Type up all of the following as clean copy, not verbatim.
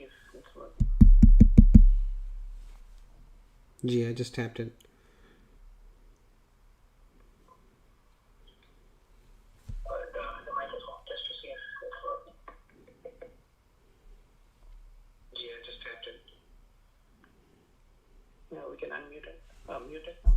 if it's working. Yeah, I just tapped it. The microphone just to see if it's working. Yeah, I just tapped it. Yeah, we can unmute it. Mute it now.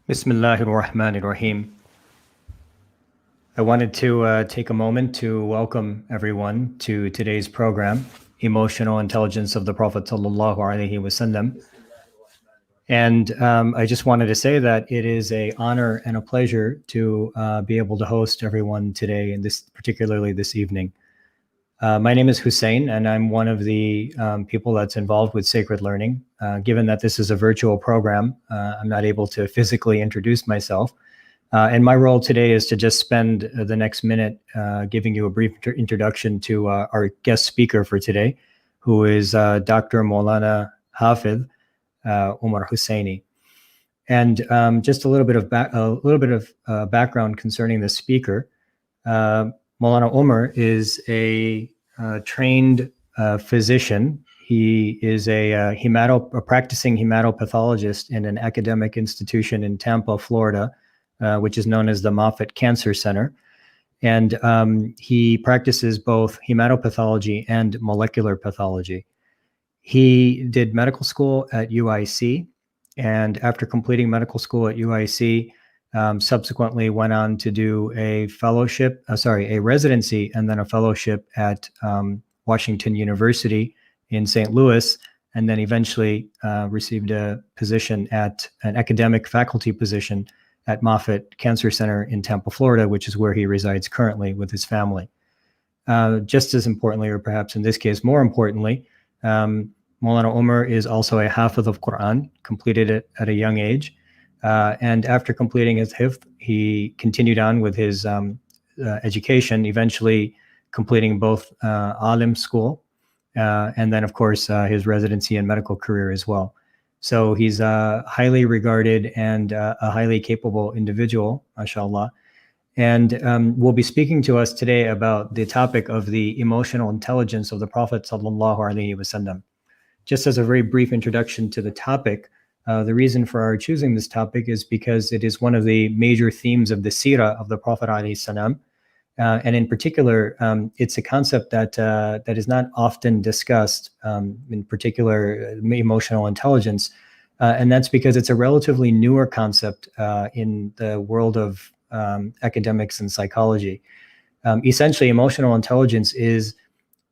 Bismillahir Rahmanir Rahim. I wanted to take a moment to welcome everyone to today's program, Emotional Intelligence of the Prophet Sallallahu Alaihi Wasallam. And I just wanted to say that it is an honor and a pleasure to be able to host everyone today, and particularly this evening. My name is Hussein, and I'm one of the people that's involved with Sacred Learning. Given that this is a virtual program, I'm not able to physically introduce myself. And my role today is to just spend the next minute giving you a brief introduction to our guest speaker for today, who is Dr. Maulana Hafid Umar Husseini. And just a little bit of background concerning the speaker. Maulana Umar is a trained physician. He is a practicing hematopathologist in an academic institution in Tampa, Florida, which is known as the Moffitt Cancer Center. And he practices both hematopathology and molecular pathology. He did medical school at UIC, and after completing medical school at UIC, subsequently went on to do a residency and then a fellowship at Washington University in St. Louis, and then eventually received a position an academic faculty position at Moffitt Cancer Center in Tampa, Florida, which is where he resides currently with his family. Just as importantly, or perhaps in this case more importantly, Maulana Umar is also a Hafiz of Quran, completed it at a young age. And after completing his hifz, he continued on with his education, eventually completing both alim school and then, of course, his residency and medical career as well. So he's a highly regarded and a highly capable individual, mashallah. And will be speaking to us today about the topic of the emotional intelligence of the Prophet Sallallahu Alaihi Wasallam. Just as a very brief introduction to the topic, the reason for our choosing this topic is because it is one of the major themes of the seerah of the Prophet ﷺ. And in particular, it's a concept that is not often discussed, in particular emotional intelligence. And that's because it's a relatively newer concept in the world of academics and psychology. Essentially, emotional intelligence is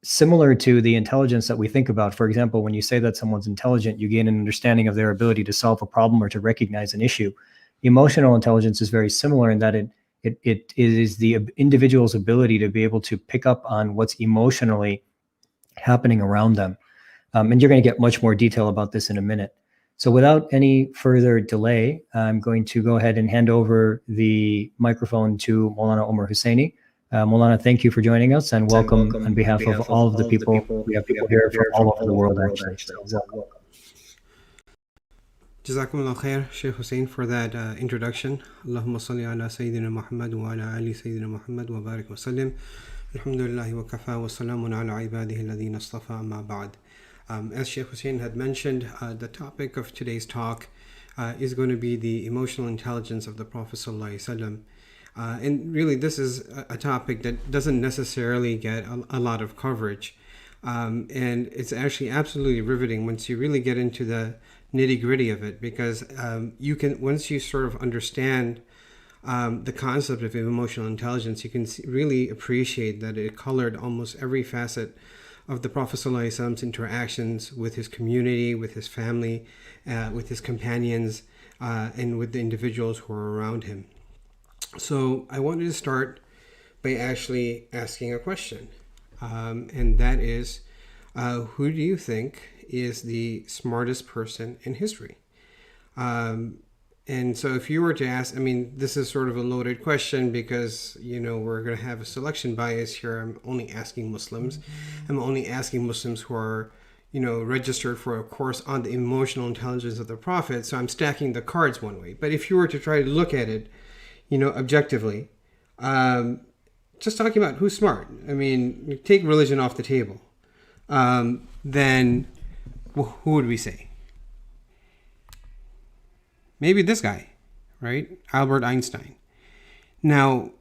similar to the intelligence that we think about. For example, when you say that someone's intelligent, you gain an understanding of their ability to solve a problem or to recognize an issue. Emotional intelligence is very similar in that it is the individual's ability to be able to pick up on what's emotionally happening around them. And you're going to get much more detail about this in a minute. So without any further delay, I'm going to go ahead and hand over the microphone to Maulana Umar Husseini. Maulana, thank you for joining us, and welcome on behalf of all of the people. We have people here from all over the world, actually. So welcome. Jazakumullah khair, Sheikh Hussein, for that introduction. Allahumma salli ala Sayyidina Muhammad wa ala ali Sayyidina Muhammad wa barik wa sallim. Alhamdulillahi wa kafa wa salamun ala ibadihi alladhina astafa amma ba'd. As Sheikh Hussein had mentioned, the topic of today's talk is going to be the emotional intelligence of the Prophet Sallallahu Alaihi Wasallam. And really, this is a topic that doesn't necessarily get a lot of coverage. And it's actually absolutely riveting once you really get into the nitty-gritty of it, because you can, once you sort of understand the concept of emotional intelligence, you can really appreciate that it colored almost every facet of the Prophet ﷺ's interactions with his community, with his family, with his companions, and with the individuals who were around him. So I wanted to start by actually asking a question, and that is, who do you think is the smartest person in history? And so if you were to ask, I mean, this is sort of a loaded question because, you know, we're going to have a selection bias here. I'm only asking Muslims. I'm only asking Muslims who are, you know, registered for a course on the emotional intelligence of the Prophet. So I'm stacking the cards one way. But if you were to try to look at it, you know, objectively, just talking about who's smart. I mean, take religion off the table. Then who would we say? Maybe this guy, right? Albert Einstein. Now,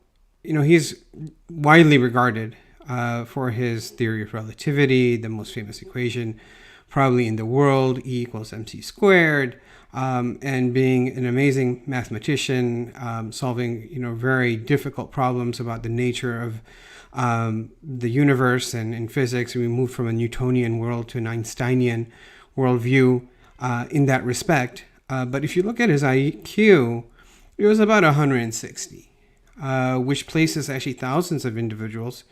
you know, he's widely regarded for his theory of relativity, the most famous equation probably in the world, E equals mc squared. and being an amazing mathematician, solving very difficult problems about the nature of the universe and in physics. We moved from a Newtonian world to an Einsteinian worldview in that respect. But if you look at his IQ, it was about 160, which places actually thousands of individuals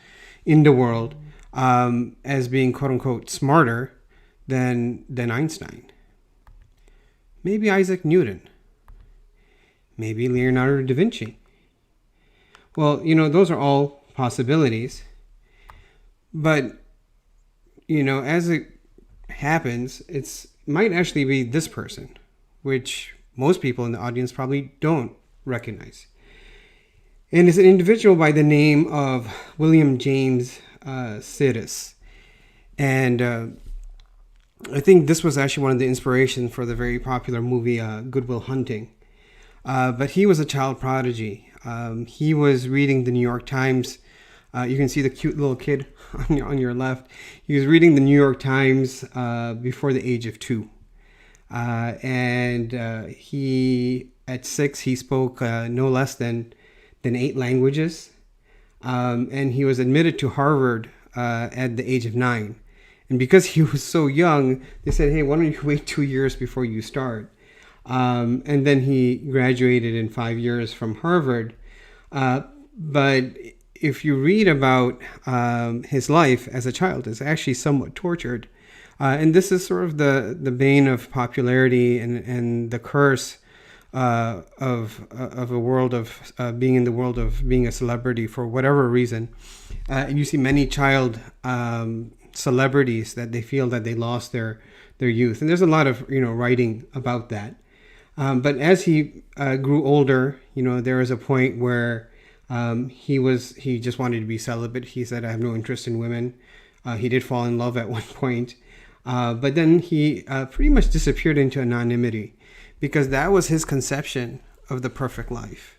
in the world as being quote unquote smarter than Einstein. Maybe Isaac Newton. Maybe Leonardo da Vinci. Well, those are all possibilities. But, as it happens, it might actually be this person, which most people in the audience probably don't recognize. And it's an individual by the name of William James Sidis. And I think this was actually one of the inspirations for the very popular movie Good Will Hunting. But he was a child prodigy. He was reading the New York Times. You can see the cute little kid on your left. He was reading the New York Times before the age of 2. And he, at 6, he spoke no less than 8 languages. And he was admitted to Harvard at the age of 9. And because he was so young, they said, hey, why don't you wait 2 years before you start? And then he graduated in 5 years from Harvard. But if you read about his life as a child, it's actually somewhat tortured. And this is sort of the bane of popularity and the curse of a world of being in the world of being a celebrity for whatever reason. And you see many child celebrities that they feel that they lost their youth, and there's a lot of writing about that. But as he grew older, there was a point where he just wanted to be celibate. He said, I have no interest in women. He did fall in love at one point, but then he pretty much disappeared into anonymity because that was his conception of the perfect life.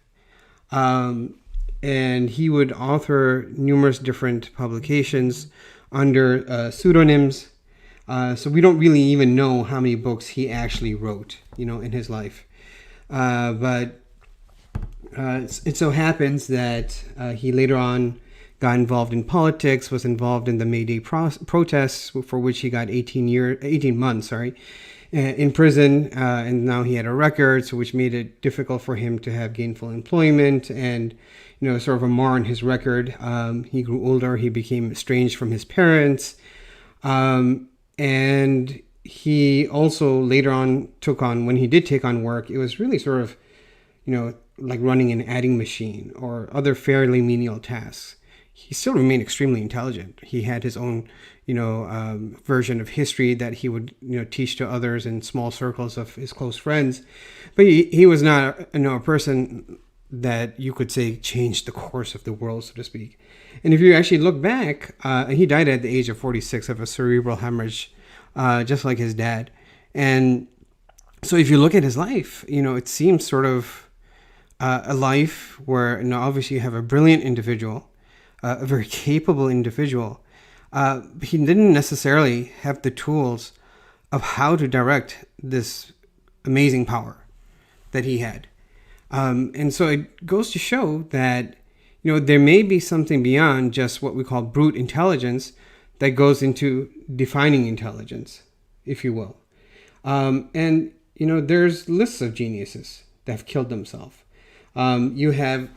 And he would author numerous different publications under pseudonyms. So we don't really even know how many books he actually wrote, in his life. But it so happens that he later on got involved in politics, was involved in the May Day protests, for which he got 18 months, in prison. And now he had a record, so which made it difficult for him to have gainful employment and, sort of a mar on his record. He grew older. He became estranged from his parents. And he also later on when he did take on work, it was really sort of, like running an adding machine or other fairly menial tasks. He still remained extremely intelligent. He had his own, version of history that he would, teach to others in small circles of his close friends. But he was not, a person that you could say changed the course of the world, so to speak. And if you actually look back, he died at the age of 46 of a cerebral hemorrhage, just like his dad. And so if you look at his life, it seems sort of a life where, obviously you have a brilliant individual, a very capable individual. He didn't necessarily have the tools of how to direct this amazing power that he had. And so it goes to show that, there may be something beyond just what we call brute intelligence that goes into defining intelligence, if you will. And, there's lists of geniuses that have killed themselves. You have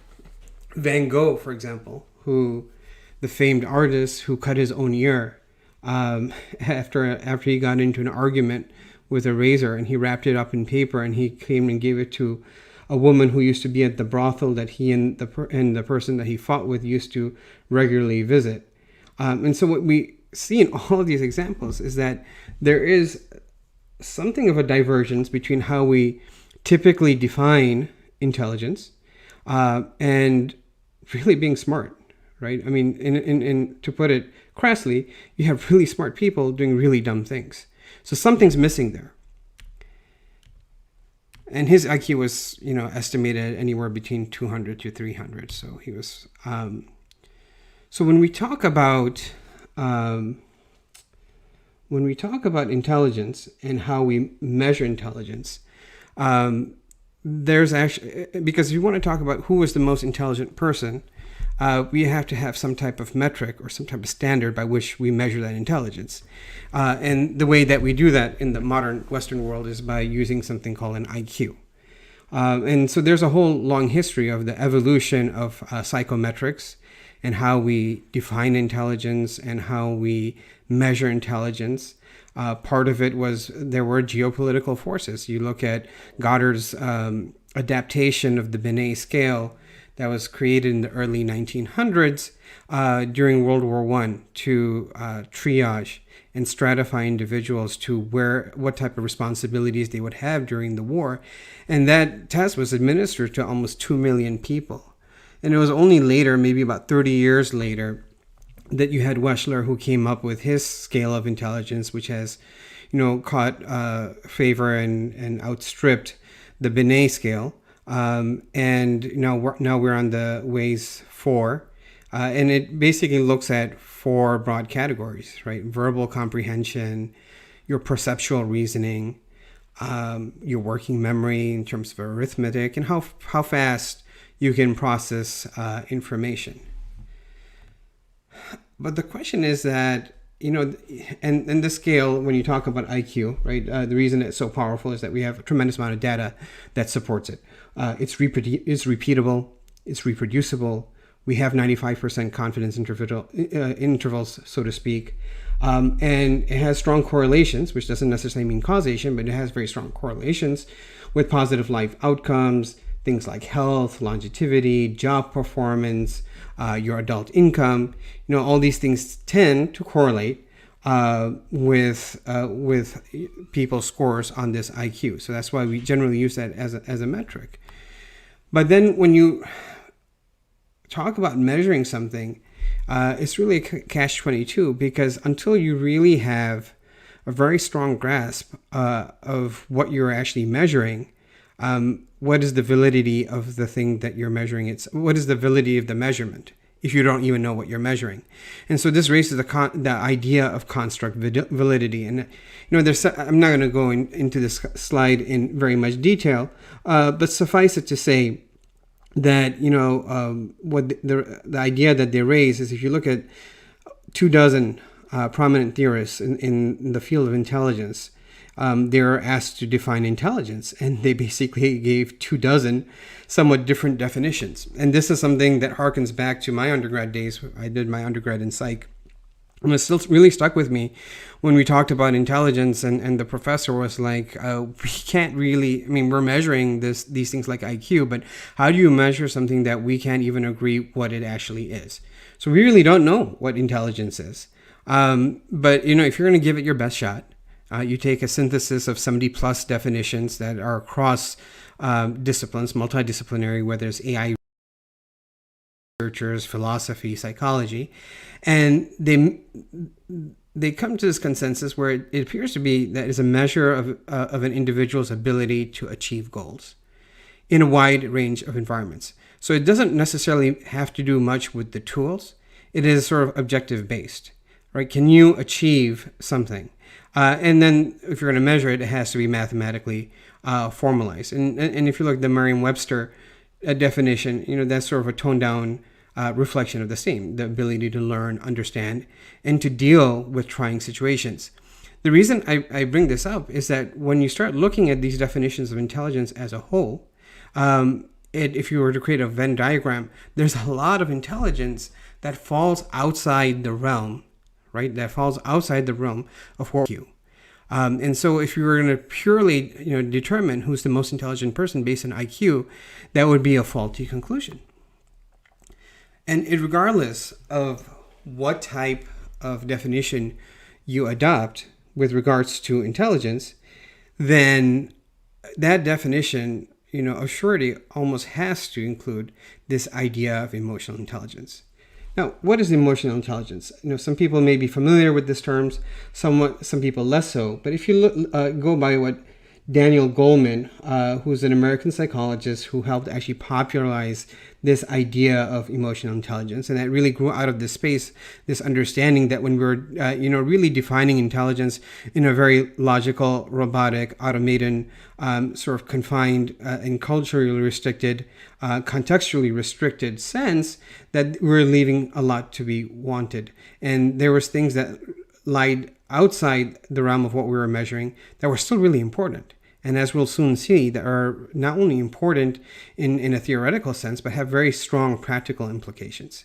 Van Gogh, for example, the famed artist who cut his own ear after he got into an argument with a razor, and he wrapped it up in paper, and he came and gave it to a woman who used to be at the brothel that he and the person that he fought with used to regularly visit. And so what we see in all of these examples is that there is something of a divergence between how we typically define intelligence and really being smart, right? I mean, in to put it crassly, you have really smart people doing really dumb things. So something's missing there. And his IQ was, estimated anywhere between 200 to 300. So he was. So when we talk about intelligence and how we measure intelligence, there's actually, because if you want to talk about who is the most intelligent person, we have to have some type of metric or some type of standard by which we measure that intelligence. And the way that we do that in the modern Western world is by using something called an IQ. And so there's a whole long history of the evolution of psychometrics and how we define intelligence and how we measure intelligence. Part of it was there were geopolitical forces. You look at Goddard's adaptation of the Binet scale that was created in the early 1900s during World War I to triage and stratify individuals to what type of responsibilities they would have during the war. And that test was administered to almost 2 million people. And it was only later, maybe about 30 years later, that you had Wechsler, who came up with his scale of intelligence, which has, caught favor and outstripped the Binet scale. And now we're on the Ways 4, and it basically looks at 4 broad categories, right? Verbal comprehension, your perceptual reasoning, your working memory in terms of arithmetic, and how fast you can process information. But the question is that, and the scale, when you talk about IQ, right, the reason it's so powerful is that we have a tremendous amount of data that supports it. It's repeatable, it's reproducible. We have 95% confidence intervals, so to speak. And it has strong correlations, which doesn't necessarily mean causation, but it has very strong correlations with positive life outcomes, things like health, longevity, job performance, your adult income. All these things tend to correlate with people's scores on this IQ. So that's why we generally use that as a metric. But then when you talk about measuring something, it's really a catch-22, because until you really have a very strong grasp of what you're actually measuring, what is the validity of the thing that you're measuring? What is the validity of the measurement if you don't even know what you're measuring? And so this raises the idea of construct validity. And I'm not going to go into this slide in very much detail, but suffice it to say that what the idea that they raise is, if you look at 24 prominent theorists in the field of intelligence, they're asked to define intelligence, and they basically gave 24 somewhat different definitions. And this is something that harkens back to my undergrad days. I did my undergrad in psych, and it still really stuck with me when we talked about intelligence, and the professor was like, we can't really, we're measuring these things like IQ, but how do you measure something that we can't even agree what it actually is? So we really don't know what intelligence is. But if you're going to give it your best shot, you take a synthesis of 70 plus definitions that are across disciplines, multidisciplinary, whether it's AI researchers, philosophy, psychology, and they come to this consensus where it appears to be that is a measure of an individual's ability to achieve goals in a wide range of environments. So it doesn't necessarily have to do much with the tools. It is sort of objective based, right? Can you achieve something? And then if you're going to measure it, it has to be mathematically formalized. And if you look at the Merriam-Webster definition, that's sort of a toned down reflection of the same, the ability to learn, understand, and to deal with trying situations. The reason I bring this up is that when you start looking at these definitions of intelligence as a whole, if you were to create a Venn diagram, there's a lot of intelligence that falls outside the realm, right? That falls outside the realm of what you. And so if you were going to purely determine who's the most intelligent person based on IQ, that would be a faulty conclusion. And regardless of what type of definition you adopt with regards to intelligence, then that definition, of surety almost has to include this idea of emotional intelligence. Now, what is emotional intelligence? Some people may be familiar with these terms, some people less so. But if you go by what Daniel Goleman, who's an American psychologist who helped actually popularize this idea of emotional intelligence. And that really grew out of this space, this understanding that when we're, really defining intelligence in a very logical, robotic, automated, sort of confined and culturally restricted, contextually restricted sense, that we're leaving a lot to be wanted. And there was things that lied outside the realm of what we were measuring that were still really important. And as we'll soon see, that are not only important in a theoretical sense, but have very strong practical implications.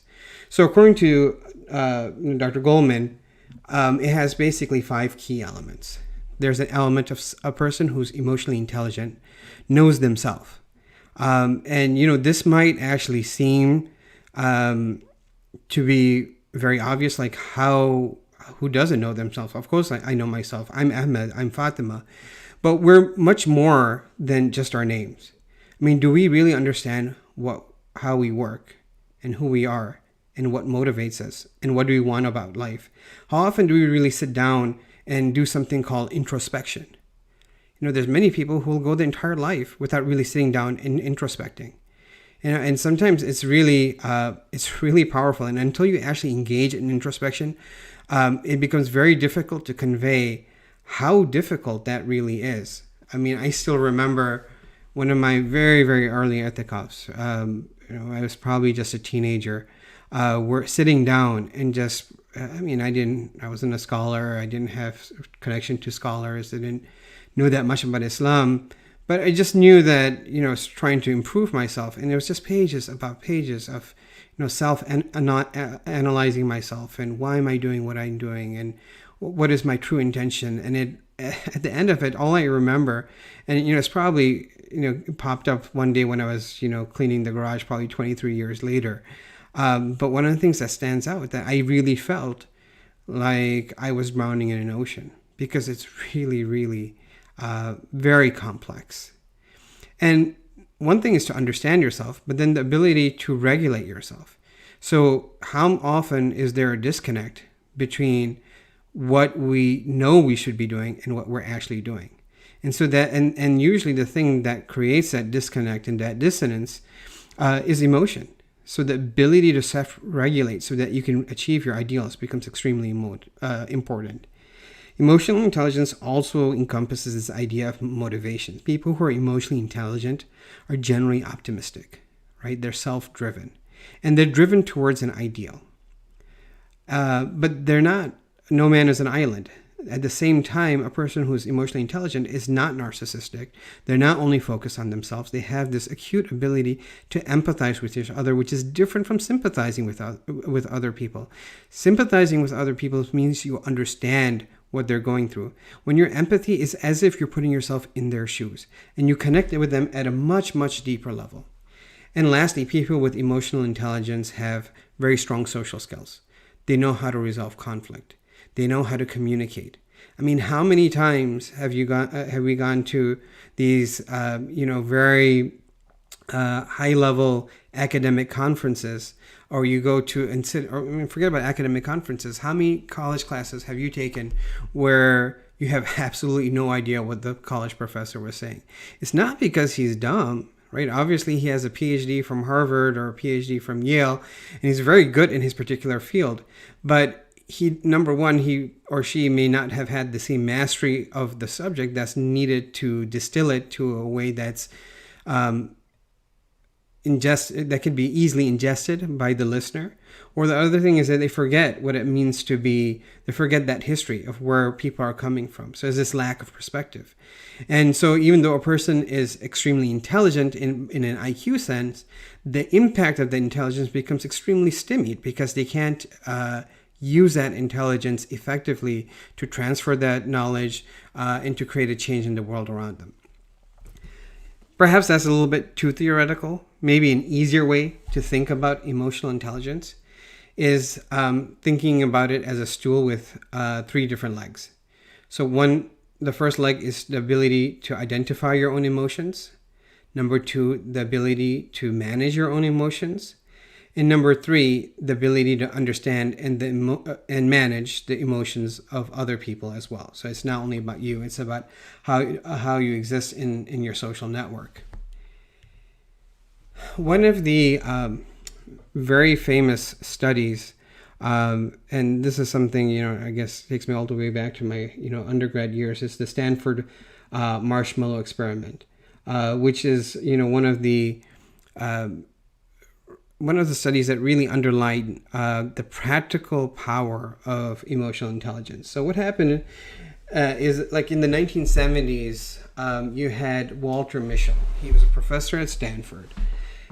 So according to Dr. Goleman, it has basically 5 key elements. There's an element of a person who's emotionally intelligent, knows themselves. This might actually seem to be very obvious, like who doesn't know themselves? Of course, I know myself. I'm Ahmed, I'm Fatima. But we're much more than just our names. I mean, do we really understand how we work and who we are and what motivates us and what do we want about life? How often do we really sit down and do something called introspection? There's many people who will go their entire life without really sitting down and introspecting. And sometimes it's really powerful. And until you actually engage in introspection, it becomes very difficult to convey how difficult that really is. I mean, I still remember one of my very, very early ethikafs. I was probably just a teenager. We're sitting down and just, I wasn't a scholar. I didn't have connection to scholars. I didn't know that much about Islam. But I just knew that, I was trying to improve myself. And there was just pages about pages of, self-analyzing myself and why am I doing what I'm doing and what is my true intention. And at the end of it, all I remember, and, it's probably, it popped up one day when I was, cleaning the garage, probably 23 years later. But one of the things that stands out that I really felt like I was drowning in an ocean because it's really, really very complex. And one thing is to understand yourself, but then the ability to regulate yourself. So how often is there a disconnect between what we know we should be doing and what we're actually doing? And so that, and usually the thing that creates that disconnect and that dissonance is emotion. So the ability to self-regulate so that you can achieve your ideals becomes extremely important. Emotional intelligence also encompasses this idea of motivation. People who are emotionally intelligent are generally optimistic, right? They're self-driven, and they're driven towards an ideal. But they're not, no man is an island. At the same time, a person who is emotionally intelligent is not narcissistic. They're not only focused on themselves. They have this acute ability to empathize with each other, which is different from sympathizing with other people. Sympathizing with other people means you understand what they're going through. When your empathy is as if you're putting yourself in their shoes and you connect with them at a much, much deeper level. And lastly, people with emotional intelligence have very strong social skills. They know how to resolve conflict. They know how to communicate. I mean, how many times have we gone to these, very high-level academic conferences, or you go to and sit, or forget about academic conferences. How many college classes have you taken where you have absolutely no idea what the college professor was saying? It's not because he's dumb, right? Obviously, he has a PhD from Harvard or a PhD from Yale, and he's very good in his particular field. But he or she may not have had the same mastery of the subject that's needed to distill it to a way that's that can be easily ingested by the listener. Or the other thing is that they forget what it means to be, they forget that history of where people are coming from. So there's this lack of perspective. And so even though a person is extremely intelligent in an IQ sense, the impact of the intelligence becomes extremely stymied because they can't use that intelligence effectively to transfer that knowledge and to create a change in the world around them. Perhaps that's a little bit too theoretical. Maybe an easier way to think about emotional intelligence is thinking about it as a stool with 3 different legs. So the first leg is the ability to identify your own emotions. Number 2, the ability to manage your own emotions. And number 3, the ability to understand and manage the emotions of other people as well. So it's not only about you; it's about how you exist in your social network. One of the very famous studies, and this is something, I guess takes me all the way back to my undergrad years, is the Stanford marshmallow experiment, which is one of the studies that really underlined the practical power of emotional intelligence. So what happened is, like in the 1970s, you had Walter Mischel. He was a professor at Stanford,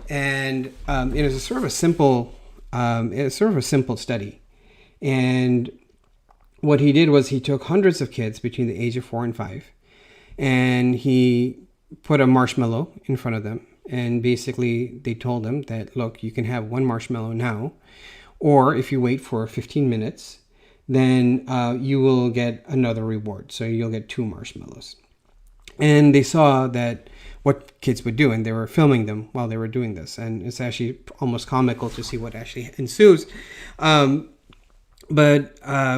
and it was a sort of a simple study. And what he did was he took hundreds of kids between the age of 4 and 5, and he put a marshmallow in front of them. And basically, they told them that, look, you can have one marshmallow now, or if you wait for 15 minutes, then you will get another reward. So you'll get 2 marshmallows. And they saw that what kids would do, and they were filming them while they were doing this. And it's actually almost comical to see what actually ensues. But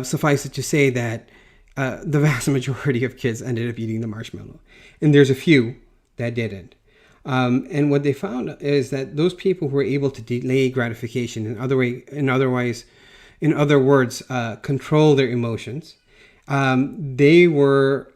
suffice it to say that the vast majority of kids ended up eating the marshmallow. And there's a few that didn't. And what they found is that those people who were able to delay gratification, in other words, control their emotions,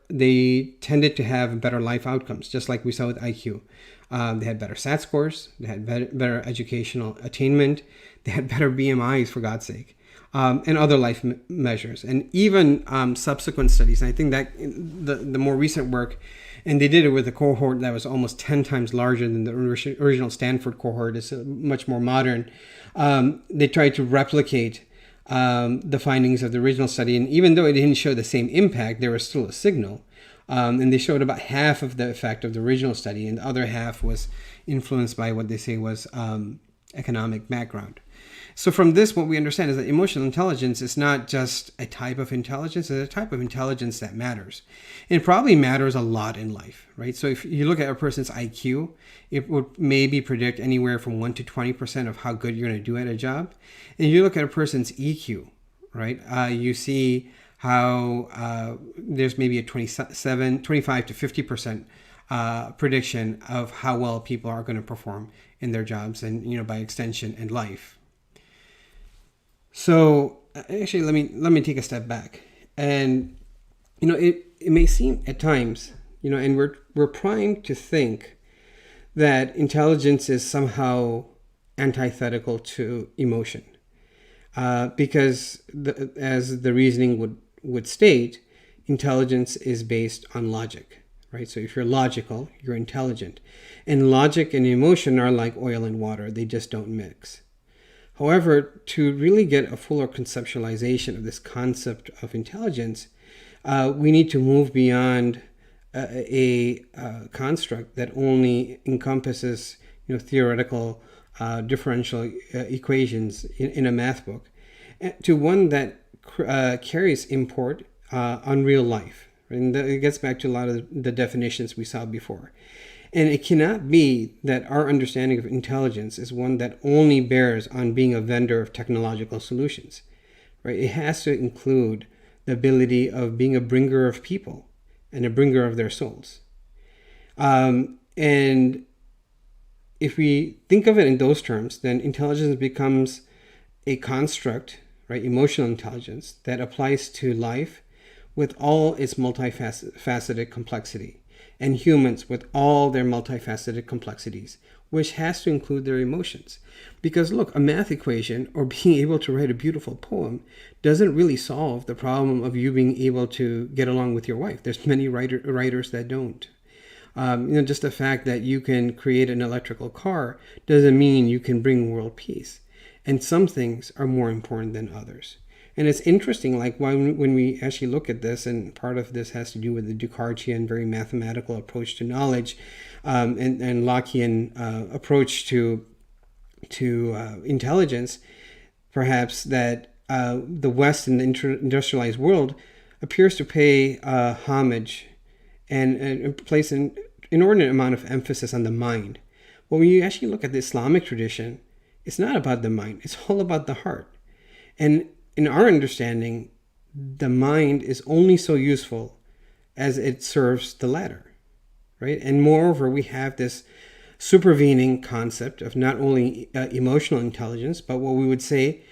they tended to have better life outcomes, just like we saw with IQ. They had better SAT scores, they had better educational attainment, they had better BMIs, for God's sake, and other life measures, and even subsequent studies. And I think that the more recent work. And they did it with a cohort that was almost 10 times larger than the original Stanford cohort. It's much more modern. They tried to replicate the findings of the original study. And even though it didn't show the same impact, there was still a signal. And they showed about half of the effect of the original study. And the other half was influenced by what they say was economic background. So from this, what we understand is that emotional intelligence is not just a type of intelligence, it's a type of intelligence that matters. It probably matters a lot in life, right? So if you look at a person's IQ, it would maybe predict anywhere from 1 to 20% of how good you're going to do at a job. And you look at a person's EQ, right? You see how there's maybe a 25 to 50% prediction of how well people are going to perform in their jobs and, by extension, in life. So actually, let me take a step back, and it may seem at times, and we're primed to think that intelligence is somehow antithetical to emotion, because as the reasoning would state, intelligence is based on logic, right? So if you're logical, you're intelligent, and logic and emotion are like oil and water; they just don't mix. However, to really get a fuller conceptualization of this concept of intelligence, we need to move beyond a construct that only encompasses theoretical differential equations in a math book, to one that carries import on real life. And it gets back to a lot of the definitions we saw before. And it cannot be that our understanding of intelligence is one that only bears on being a vendor of technological solutions, right? It has to include the ability of being a bringer of people and a bringer of their souls. And if we think of it in those terms, then intelligence becomes a construct, right? Emotional intelligence that applies to life with all its multifaceted complexity, and humans with all their multifaceted complexities, which has to include their emotions. Because look, a math equation or being able to write a beautiful poem doesn't really solve the problem of you being able to get along with your wife. There's many writers that don't. Just the fact that you can create an electrical car doesn't mean you can bring world peace. And some things are more important than others. And it's interesting, like when we actually look at this, and part of this has to do with the Descartesian, very mathematical approach to knowledge, and Lockean approach to intelligence, perhaps that the West and the industrialized world appears to pay homage and place an inordinate amount of emphasis on the mind. But when you actually look at the Islamic tradition, It's not about the mind. It's all about the heart. And in our understanding, the mind is only so useful as it serves the latter, right? And moreover, we have this supervening concept of not only emotional intelligence, but what we would say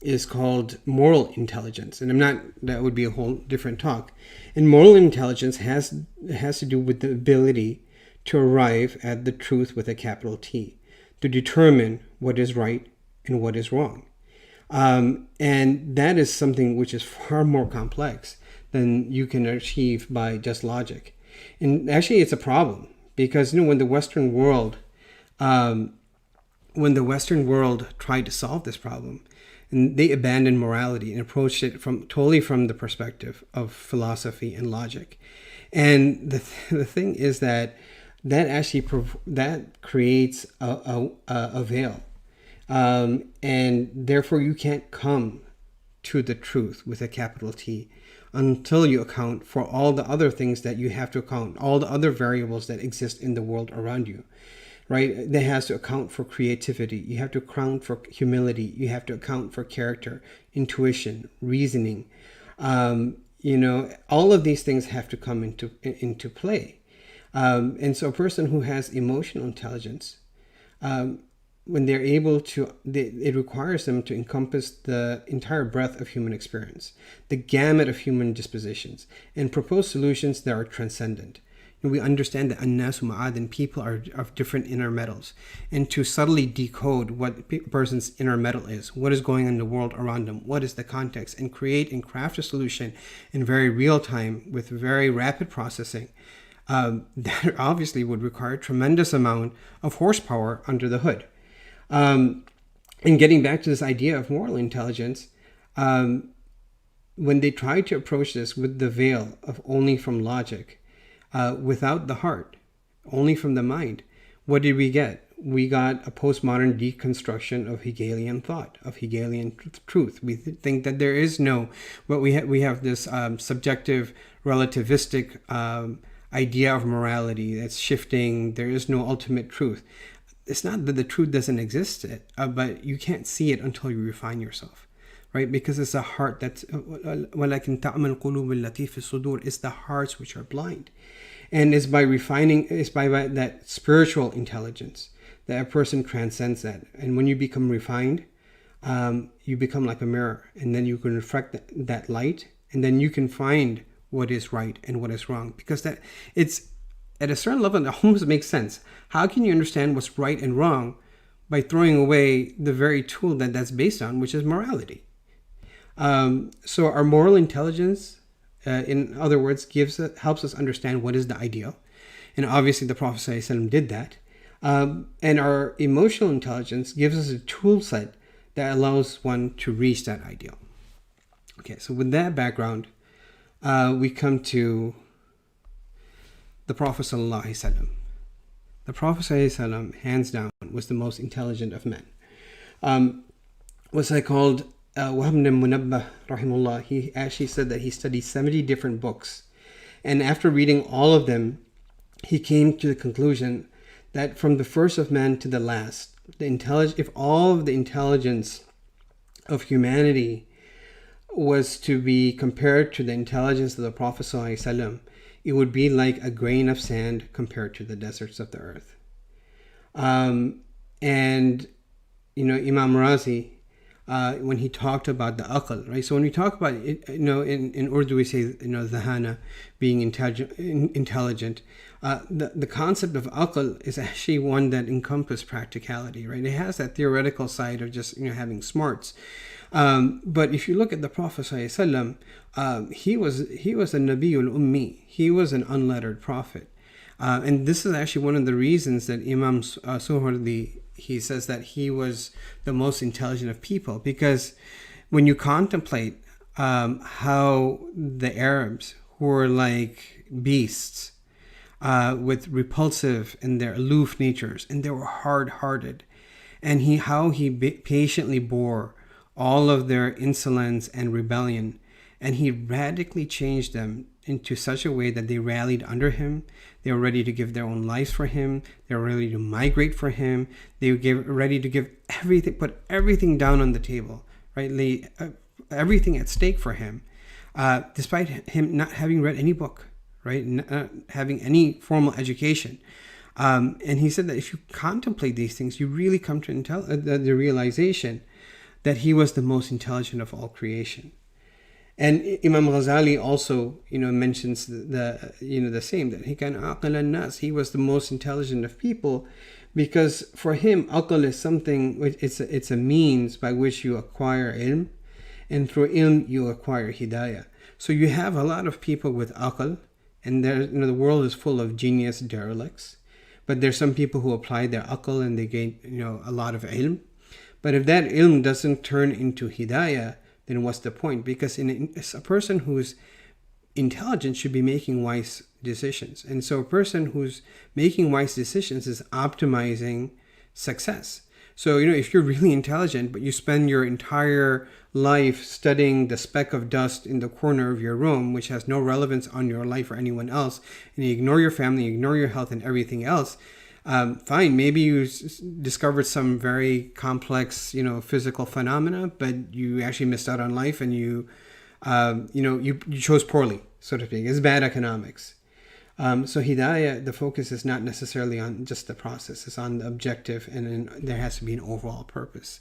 is called moral intelligence. And that would be a whole different talk. And moral intelligence has to do with the ability to arrive at the truth with a capital T, to determine what is right and what is wrong. And that is something which is far more complex than you can achieve by just logic. And actually, it's a problem because when the Western world tried to solve this problem, and they abandoned morality and approached it totally from the perspective of philosophy and logic. And the thing is that actually that creates a veil. And therefore you can't come to the truth with a capital T until you account for all the other things that you have to account, all the other variables that exist in the world around you, right? That has to account for creativity. You have to account for humility. You have to account for character, intuition, reasoning. All of these things have to come into play. And so a person who has emotional intelligence, when they're able to, it requires them to encompass the entire breadth of human experience, the gamut of human dispositions, and propose solutions that are transcendent. We understand that annasu ma'adin, people are of different inner metals, and to subtly decode what a person's inner metal is, what is going on in the world around them, what is the context, and create and craft a solution in very real time with very rapid processing, that obviously would require a tremendous amount of horsepower under the hood. And getting back to this idea of moral intelligence, when they tried to approach this with the veil of only from logic, without the heart, only from the mind, what did we get? We got a postmodern deconstruction of Hegelian thought, of Hegelian truth. We think that there is no, but we have this subjective, relativistic idea of morality that's shifting. There is no ultimate truth. It's not that the truth doesn't exist, but you can't see it until you refine yourself, right? Because it's a heart that's وَلَكِنْ تَعْمَى الْقُلُوبُ الَّتِي فِي الصُّدُورِ. It's the hearts which are blind. And it's by refining, it's by that spiritual intelligence that a person transcends that. And when you become refined, you become like a mirror, and then you can reflect that light, and then you can find what is right and what is wrong. Because that it's at a certain level, it almost makes sense. How can you understand what's right and wrong by throwing away the very tool that's based on, which is morality? So our moral intelligence, in other words, helps us understand what is the ideal. And obviously the Prophet ﷺ did that. And our emotional intelligence gives us a tool set that allows one to reach that ideal. Okay, so with that background, we come to the Prophet ﷺ. The Prophet ﷺ, hands down, was the most intelligent of men. What's that called? Wahb ibn Munabbah, rahimahullah, he actually said that he studied 70 different books. And after reading all of them, he came to the conclusion that from the first of man to the last, if all of the intelligence of humanity was to be compared to the intelligence of the Prophet ﷺ, it would be like a grain of sand compared to the deserts of the earth. And, Imam Razi, when he talked about the aql, right? So when we talk about it, in Urdu we say, dhahana, being intelligent. The concept of aql is actually one that encompasses practicality, right? It has that theoretical side of just, having smarts. But if you look at the Prophet ﷺ, he was a Nabiyul Ummi. He was an unlettered prophet. And this is actually one of the reasons that Imam Suhurdi, he says that he was the most intelligent of people, because when you contemplate how the Arabs, who were like beasts, with repulsive and their aloof natures, and they were hard-hearted, and how he patiently bore all of their insolence and rebellion, and he radically changed them into such a way that they rallied under him. They were ready to give their own lives for him. They were ready to migrate for him. They were ready to give everything, put everything down on the table, right? Lay everything at stake for him, despite him not having read any book, right? Not having any formal education. And he said that if you contemplate these things, you really come to the realization that he was the most intelligent of all creation. And Imam Ghazali also, mentions the same, that he can aqal an-nas. He was the most intelligent of people, because for him, aql is something, it's a means by which you acquire ilm, and through ilm you acquire hidayah. So you have a lot of people with aql, and the world is full of genius derelicts. But there's some people who apply their aql and they gain, a lot of ilm. But if that ilm doesn't turn into hidayah, then what's the point? Because a person who's intelligent should be making wise decisions. And so a person who's making wise decisions is optimizing success. So, if you're really intelligent, but you spend your entire life studying the speck of dust in the corner of your room, which has no relevance on your life or anyone else, and you ignore your family, you ignore your health and everything else, fine, maybe you discovered some very complex, physical phenomena, but you actually missed out on life, and you chose poorly, so to speak. It's bad economics. So hidayah, the focus is not necessarily on just the process, it's on the objective, and then there has to be an overall purpose.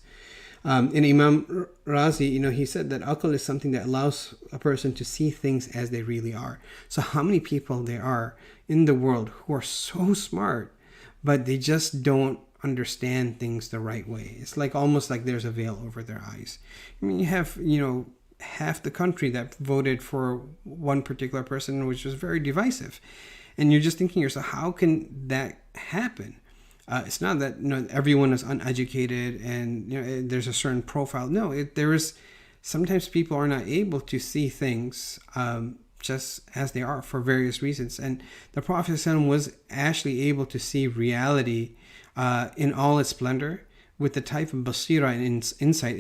And Imam Razi, he said that aql is something that allows a person to see things as they really are. So how many people there are in the world who are so smart, but they just don't understand things the right way? It's almost like there's a veil over their eyes. I mean, you have, half the country that voted for one particular person, which was very divisive. And you're just thinking to yourself, how can that happen? It's not that everyone is uneducated and there's a certain profile. No, there is, sometimes people are not able to see things just as they are for various reasons. And the Prophet ﷺ was actually able to see reality in all its splendor, with the type of basira and insight.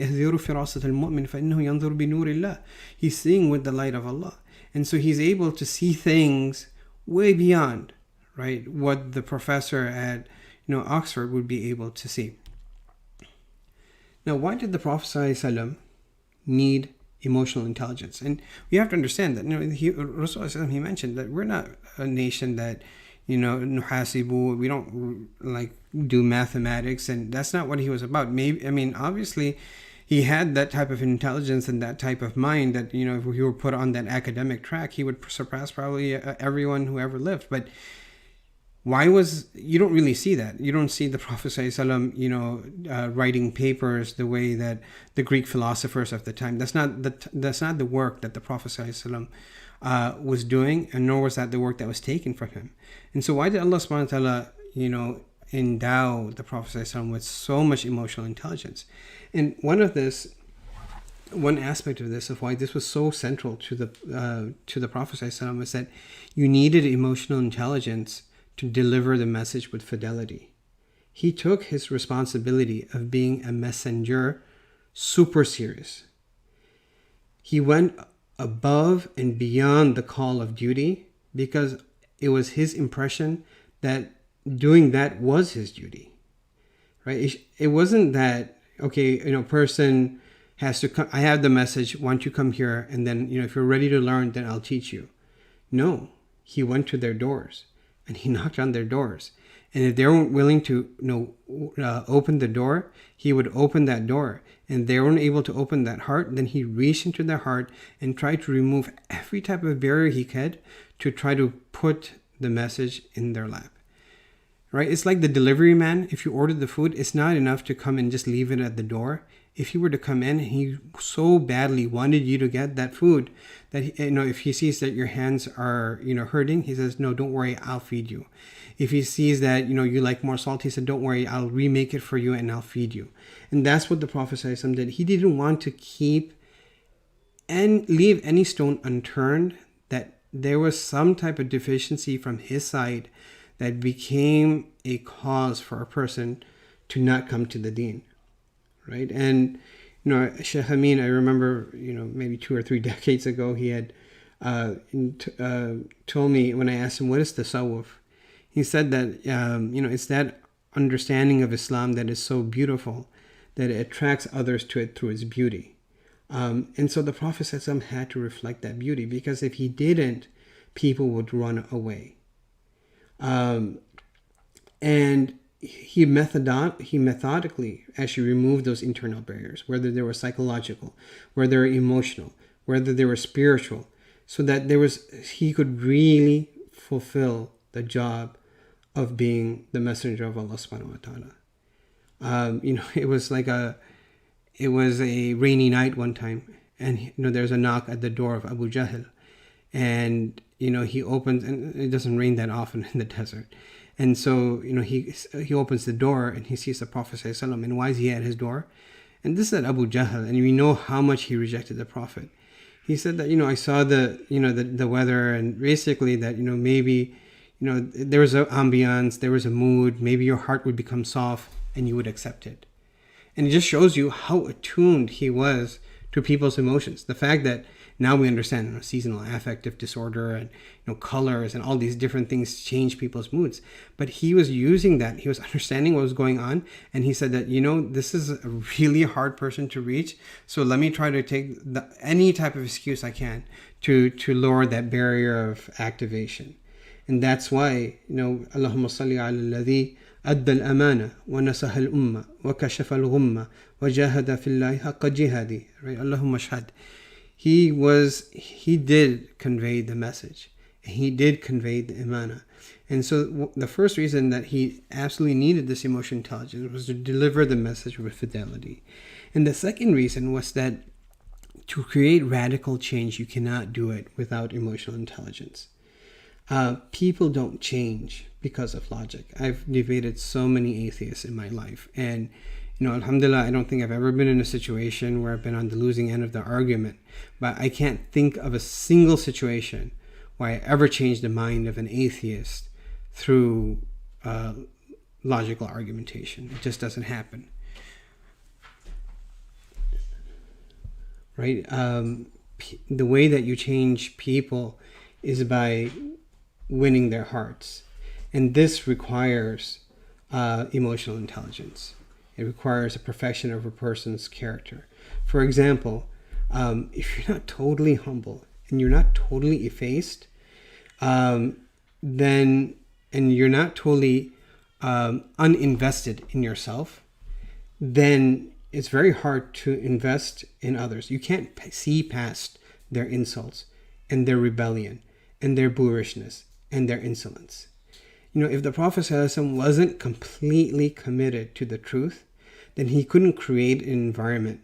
He's seeing with the light of Allah. And so he's able to see things way beyond, right, what the professor at Oxford would be able to see. Now, why did the Prophet ﷺ need emotional intelligence? And we have to understand that Rasulullah, he mentioned that we're not a nation that nuhasibu, we don't do mathematics, and that's not what he was about. Obviously he had that type of intelligence and that type of mind that if he were put on that academic track, he would surpass probably everyone who ever lived. But you don't really see that. You don't see the Prophet ﷺ, writing papers the way that the Greek philosophers of the time. That's not the work that the Prophet ﷺ was doing, and nor was that the work that was taken from him. And so why did Allah subhanahu wa ta'ala, endow the Prophet ﷺ with so much emotional intelligence? And one aspect of this, of why this was so central to the Prophet ﷺ, was that you needed emotional intelligence to deliver the message with fidelity. He took his responsibility of being a messenger super serious. He went above and beyond the call of duty, because it was his impression that doing that was his duty, right? It wasn't that, person has to come, I have the message, why don't you come here, and then, if you're ready to learn, then I'll teach you. No, he went to their doors and he knocked on their doors. And if they weren't willing to open the door, he would open that door. And they weren't able to open that heart, then he reached into their heart and tried to remove every type of barrier he could to try to put the message in their lap. Right? It's like the delivery man. If you ordered the food, it's not enough to come and just leave it at the door. If he were to come in and he so badly wanted you to get that food that, if he sees that your hands are, hurting, he says, no, don't worry, I'll feed you. If he sees that, you like more salt, he said, don't worry, I'll remake it for you and I'll feed you. And that's what the Prophet ﷺ did. He didn't want to keep and leave any stone unturned, that there was some type of deficiency from his side that became a cause for a person to not come to the deen. Right? And, Sheikh Amin, I remember, maybe 2 or 3 decades ago, he had told me when I asked him, what is tasawwuf? He said that, it's that understanding of Islam that is so beautiful that it attracts others to it through its beauty. And so the Prophet ﷺ had to reflect that beauty, because if he didn't, people would run away. And he methodically actually removed those internal barriers, whether they were psychological, whether they were emotional, whether they were spiritual, so that he could really fulfill the job of being the messenger of Allah subhanahu wa ta'ala. It was a rainy night one time, and there's a knock at the door of Abu Jahl, and he opens, and it doesn't rain that often in the desert. And so, he opens the door and he sees the Prophet ﷺ. And why is he at his door? And this is at Abu Jahl, and we know how much he rejected the Prophet. He said that, I saw the weather, and basically that, maybe, there was an ambiance, there was a mood, maybe your heart would become soft and you would accept it. And it just shows you how attuned he was to people's emotions. The fact that now we understand seasonal affective disorder and colors and all these different things change people's moods. But he was using that. He was understanding what was going on. And he said that, this is a really hard person to reach. So let me try to take any type of excuse I can to lower that barrier of activation. And that's why, Allahumma salli ala alladhi adda al-amana wa nasaha al-umma wa kashafa al-ghumma wa jahada fillahi haqqa jihadi. Right? Allahumma shahad. He did convey the message. He did convey the imana. And so the first reason that he absolutely needed this emotional intelligence was to deliver the message with fidelity. And the second reason was that to create radical change, you cannot do it without emotional intelligence. People don't change because of logic. I've debated so many atheists in my life, and alhamdulillah, I don't think I've ever been in a situation where I've been on the losing end of the argument. But I can't think of a single situation where I ever changed the mind of an atheist through logical argumentation. It just doesn't happen. Right? The way that you change people is by winning their hearts. And this requires emotional intelligence. It requires a perfection of a person's character. For example, if you're not totally humble and you're not totally effaced, then, and you're not totally uninvested in yourself, then it's very hard to invest in others. You can't see past their insults and their rebellion and their boorishness and their insolence. If the Prophet ﷺ wasn't completely committed to the truth, then he couldn't create an environment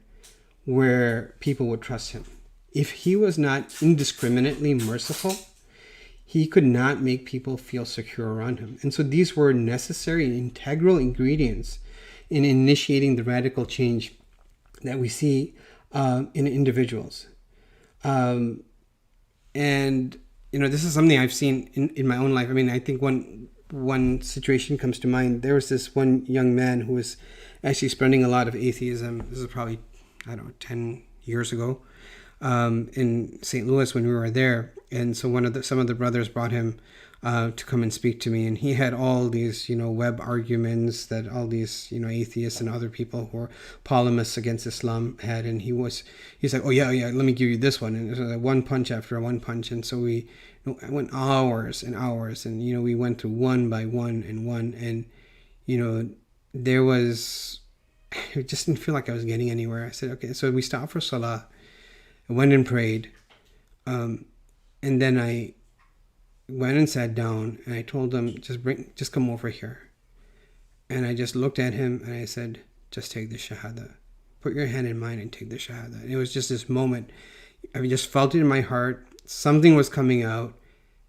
where people would trust him. If he was not indiscriminately merciful, he could not make people feel secure around him. And so these were necessary and integral ingredients in initiating the radical change that we see in individuals. And, this is something I've seen in my own life. I mean, I think one situation comes to mind. There was this one young man who was actually spreading a lot of atheism. This is probably, 10 years ago, in St. Louis when we were there. And so some of the brothers brought him to come and speak to me, and he had all these web arguments that all these atheists and other people who are polemists against Islam had, and he's like, oh yeah, let me give you this one, and it was like one punch after one punch. And so I went hours and hours, and we went through one by one, and there was, it just didn't feel like I was getting anywhere. I said, okay. So we stopped for Salah. I went and prayed. And then I went and sat down, and I told him, just come over here. And I just looked at him and I said, just take the Shahada. Put your hand in mine and take the Shahada. And it was just this moment. I just felt it in my heart. Something was coming out,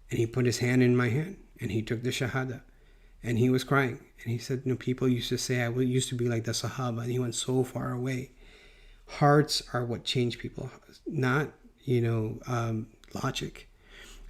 and he put his hand in my hand and he took the Shahada. And he was crying. And he said, people used to say I used to be like the Sahaba, and he went so far away. Hearts are what change people, not, logic.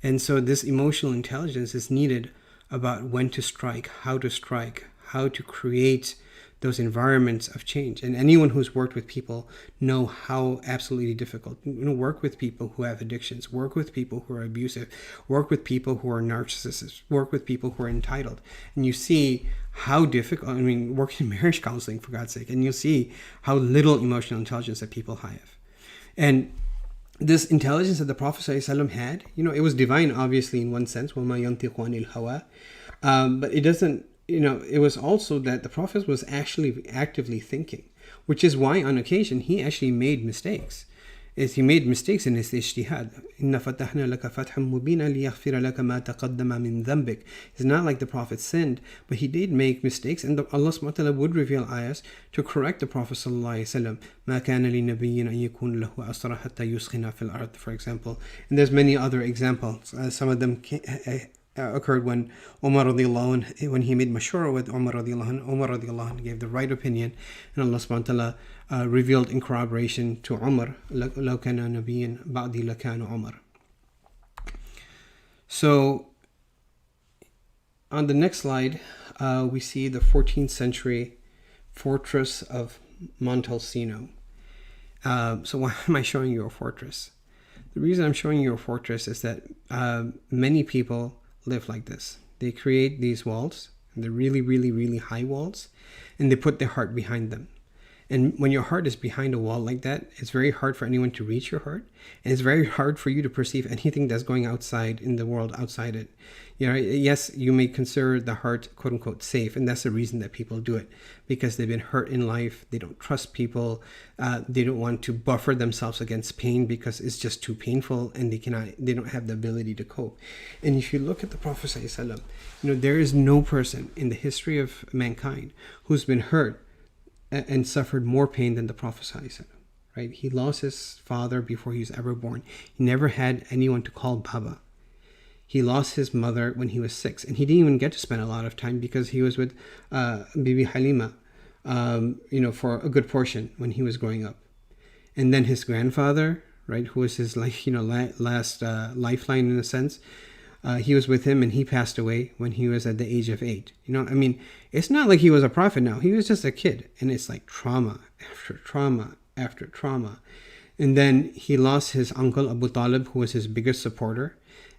And so this emotional intelligence is needed about when to strike, how to create those environments of change. And anyone who's worked with people know how absolutely difficult. Work with people who have addictions, work with people who are abusive, work with people who are narcissists, work with people who are entitled. And you see how difficult, work in marriage counseling, for God's sake, and you'll see how little emotional intelligence that people have. And this intelligence that the Prophet ﷺ had, it was divine, obviously, in one sense, وَمَا يَنْطِقُ عَنِ الْهَوَىٰ, but it doesn't, it was also that the Prophet was actually actively thinking, which is why on occasion he actually made mistakes. He made mistakes in his ijtihad. إِنَّ فَتَحْنَا لَكَ فَتْحًا مُبِينًا لِيَغْفِرَ لَكَ مَا تَقَدَّمَ مِنْ ذَنْبِكَ. It's not like the Prophet sinned, but he did make mistakes, and Allah subhanahu wa ta'ala would reveal ayahs to correct the Prophet sallallahu alaihi wasallam. مَا كَانَ لِنَبِيٍّ أَن يَكُونَ لَهُ أَسْرَى حَتَّى يُسْخِنَ فِي الْأَرْضِ, for example. And there's many other examples. Some of them occurred when Umar radiallahu anh, when he made mashura with Umar radiallahu anh gave the right opinion, and Allah subhanahu wa ta'ala revealed in corroboration to Umar, لَوْ كَانَ نَبِيًّا بَعْدِي لَكَانَ عُمَرَ. So on the next slide, we see the 14th century fortress of Montalcino. So why am I showing you a fortress? The reason I'm showing you a fortress is that many people live like this. They create these walls, and they're really, really, really high walls, and they put their heart behind them. And when your heart is behind a wall like that, it's very hard for anyone to reach your heart, and it's very hard for you to perceive anything that's going outside in the world outside it. Yes, you may consider the heart quote unquote safe, and that's the reason that people do it, because they've been hurt in life. They don't trust people. They don't want to buffer themselves against pain because it's just too painful, and they don't have the ability to cope. And if you look at the Prophet ﷺ, there is no person in the history of mankind who's been hurt and suffered more pain than the Prophet ﷺ, right? He lost his father before he was ever born. He never had anyone to call Baba. He lost his mother when he was 6, and he didn't even get to spend a lot of time because he was with Bibi Halima, for a good portion when he was growing up. And then his grandfather, right, who was his last lifeline in a sense, he was with him, and he passed away when he was at the age of 8. It's not like he was a prophet now. He was just a kid, and it's like trauma after trauma after trauma. And then he lost his uncle Abu Talib, who was his biggest supporter,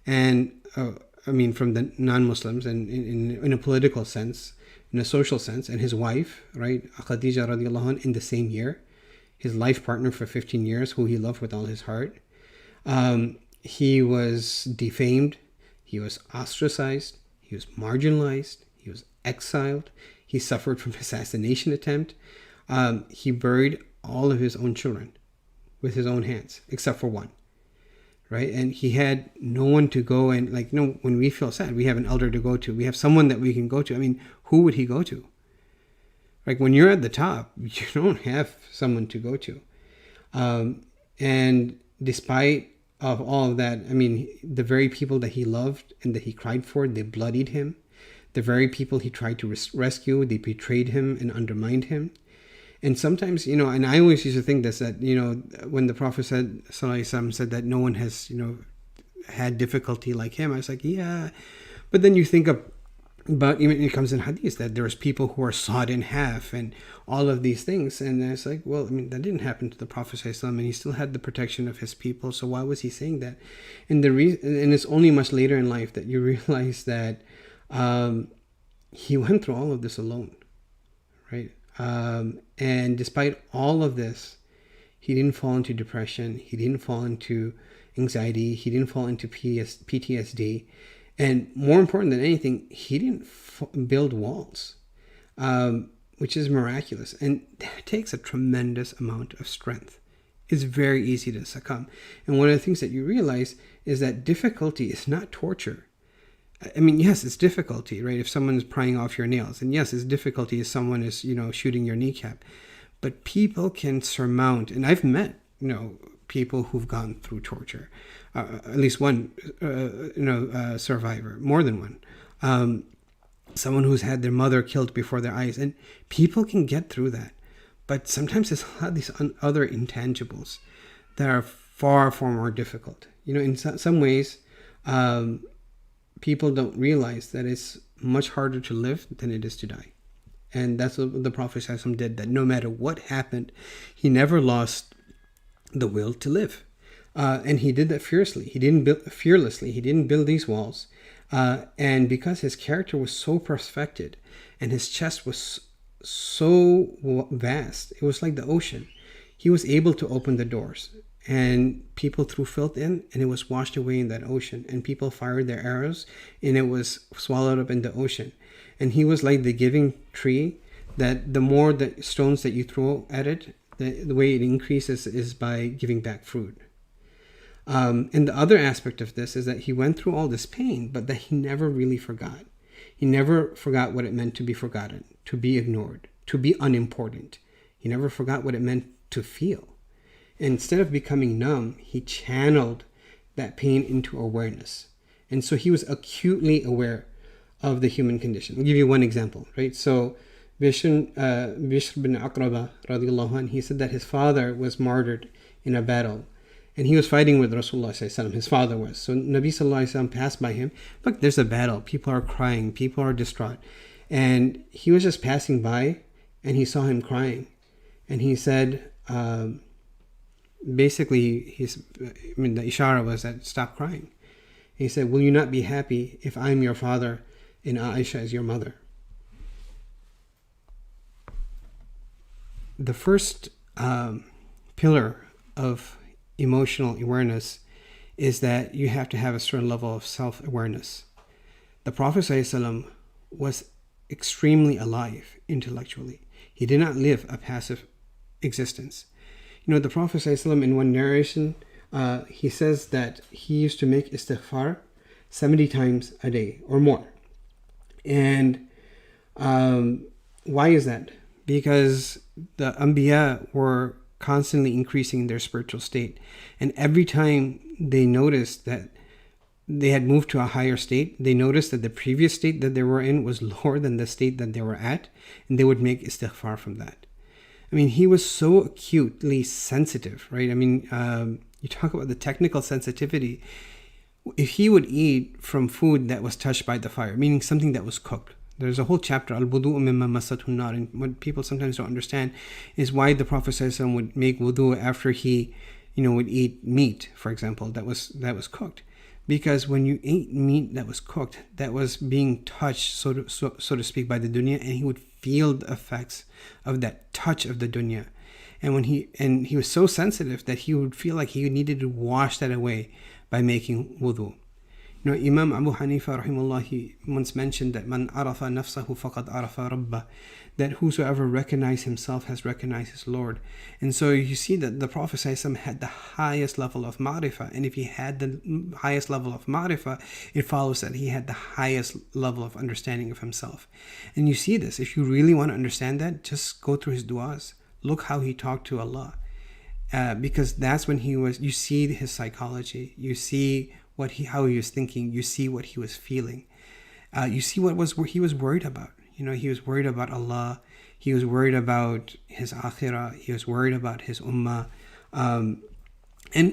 and from the non-Muslims, and in a political sense, in a social sense, and his wife, right, Khadija radiallahu anh, in the same year, his life partner for 15 years, who he loved with all his heart. He was defamed. He was ostracized, he was marginalized, he was exiled, he suffered from assassination attempt. He buried all of his own children with his own hands, except for one, right? And he had no one to go and, when we feel sad, we have an elder to go to. We have someone that we can go to. Who would he go to? Like, when you're at the top, you don't have someone to go to. And despite of all of that, the very people that he loved and that he cried for, they bloodied him. The very people he tried to rescue, they betrayed him and undermined him. And sometimes, and I always used to think this, that, when the Prophet said, Sallallahu Alaihi Wasallam, said that no one has, had difficulty like him, I was like, yeah. But then you think about, even it comes in hadith, that there's people who are sawed in half and all of these things. And it's like, well, that didn't happen to the Prophet ﷺ, and he still had the protection of his people. So why was he saying that? And and it's only much later in life that you realize that he went through all of this alone, right? And despite all of this, he didn't fall into depression. He didn't fall into anxiety. He didn't fall into PTSD. And more important than anything, he didn't build walls, which is miraculous. And that takes a tremendous amount of strength. It's very easy to succumb. And one of the things that you realize is that difficulty is not torture. Yes, it's difficulty, right? If someone's prying off your nails. And yes, it's difficulty if someone is, shooting your kneecap. But people can surmount, and I've met, people who've gone through torture. At least one, survivor, more than one. Someone who's had their mother killed before their eyes. And people can get through that. But sometimes there's a lot of these other intangibles that are far, far more difficult. In some ways, people don't realize that it's much harder to live than it is to die. And that's what the Prophet ﷺ did, that no matter what happened, he never lost the will to live. And he did that fiercely. He didn't build these walls. And because his character was so perfected and his chest was so vast, it was like the ocean. He was able to open the doors, and people threw filth in, and it was washed away in that ocean. And people fired their arrows, and it was swallowed up in the ocean. And he was like the giving tree, that the more the stones that you throw at it, the way it increases is by giving back fruit. And the other aspect of this is that he went through all this pain, but that he never really forgot. He never forgot what it meant to be forgotten, to be ignored, to be unimportant. He never forgot what it meant to feel. And instead of becoming numb, he channeled that pain into awareness. And so he was acutely aware of the human condition. I'll give you one example, right? So Bishr bin Aqraba, radiallahu anh, he said that his father was martyred in a battle. And he was fighting with Rasulullah sallallahu alaihi wasallam. His father was. So Nabi sallallahu alaihi wasallam passed by him. Look, there's a battle. People are crying. People are distraught. And he was just passing by, and he saw him crying. And he said, basically, the ishara was that stop crying. He said, will you not be happy if I'm your father and Aisha is your mother? The first pillar of emotional awareness is that you have to have a certain level of self-awareness. The Prophet ﷺ was extremely alive intellectually. He did not live a passive existence. The Prophet ﷺ, in one narration, he says that he used to make istighfar 70 times a day or more. And why is that? Because the Anbiya were constantly increasing their spiritual state. And every time they noticed that they had moved to a higher state, they noticed that the previous state that they were in was lower than the state that they were at, and they would make istighfar from that. He was so acutely sensitive, right? You talk about the technical sensitivity. If he would eat from food that was touched by the fire, meaning something that was cooked, there's a whole chapter, al-wudu'u mimma massathu nar, and what people sometimes don't understand is why the Prophet ﷺ would make wudu after he, would eat meat, for example, that was cooked. Because when you ate meat that was cooked, that was being touched, so to speak, by the dunya, and he would feel the effects of that touch of the dunya. And he was so sensitive that he would feel like he needed to wash that away by making wudu. Imam Abu Hanifa rahimahullah, he once mentioned that man arafa nafsahu faqad arafa rabbah, that whosoever recognizes himself has recognized his Lord. And so you see that the Prophet ﷺ had the highest level of ma'rifah, and if he had the highest level of ma'rifah, it follows that he had the highest level of understanding of himself. And you see this, if you really want to understand that, just go through his du'as. Look how he talked to Allah, because that's when you see his psychology, you see how he was thinking, you see what he was feeling, you see what he was worried about. He was worried about Allah, he was worried about his akhirah, he was worried about his ummah, and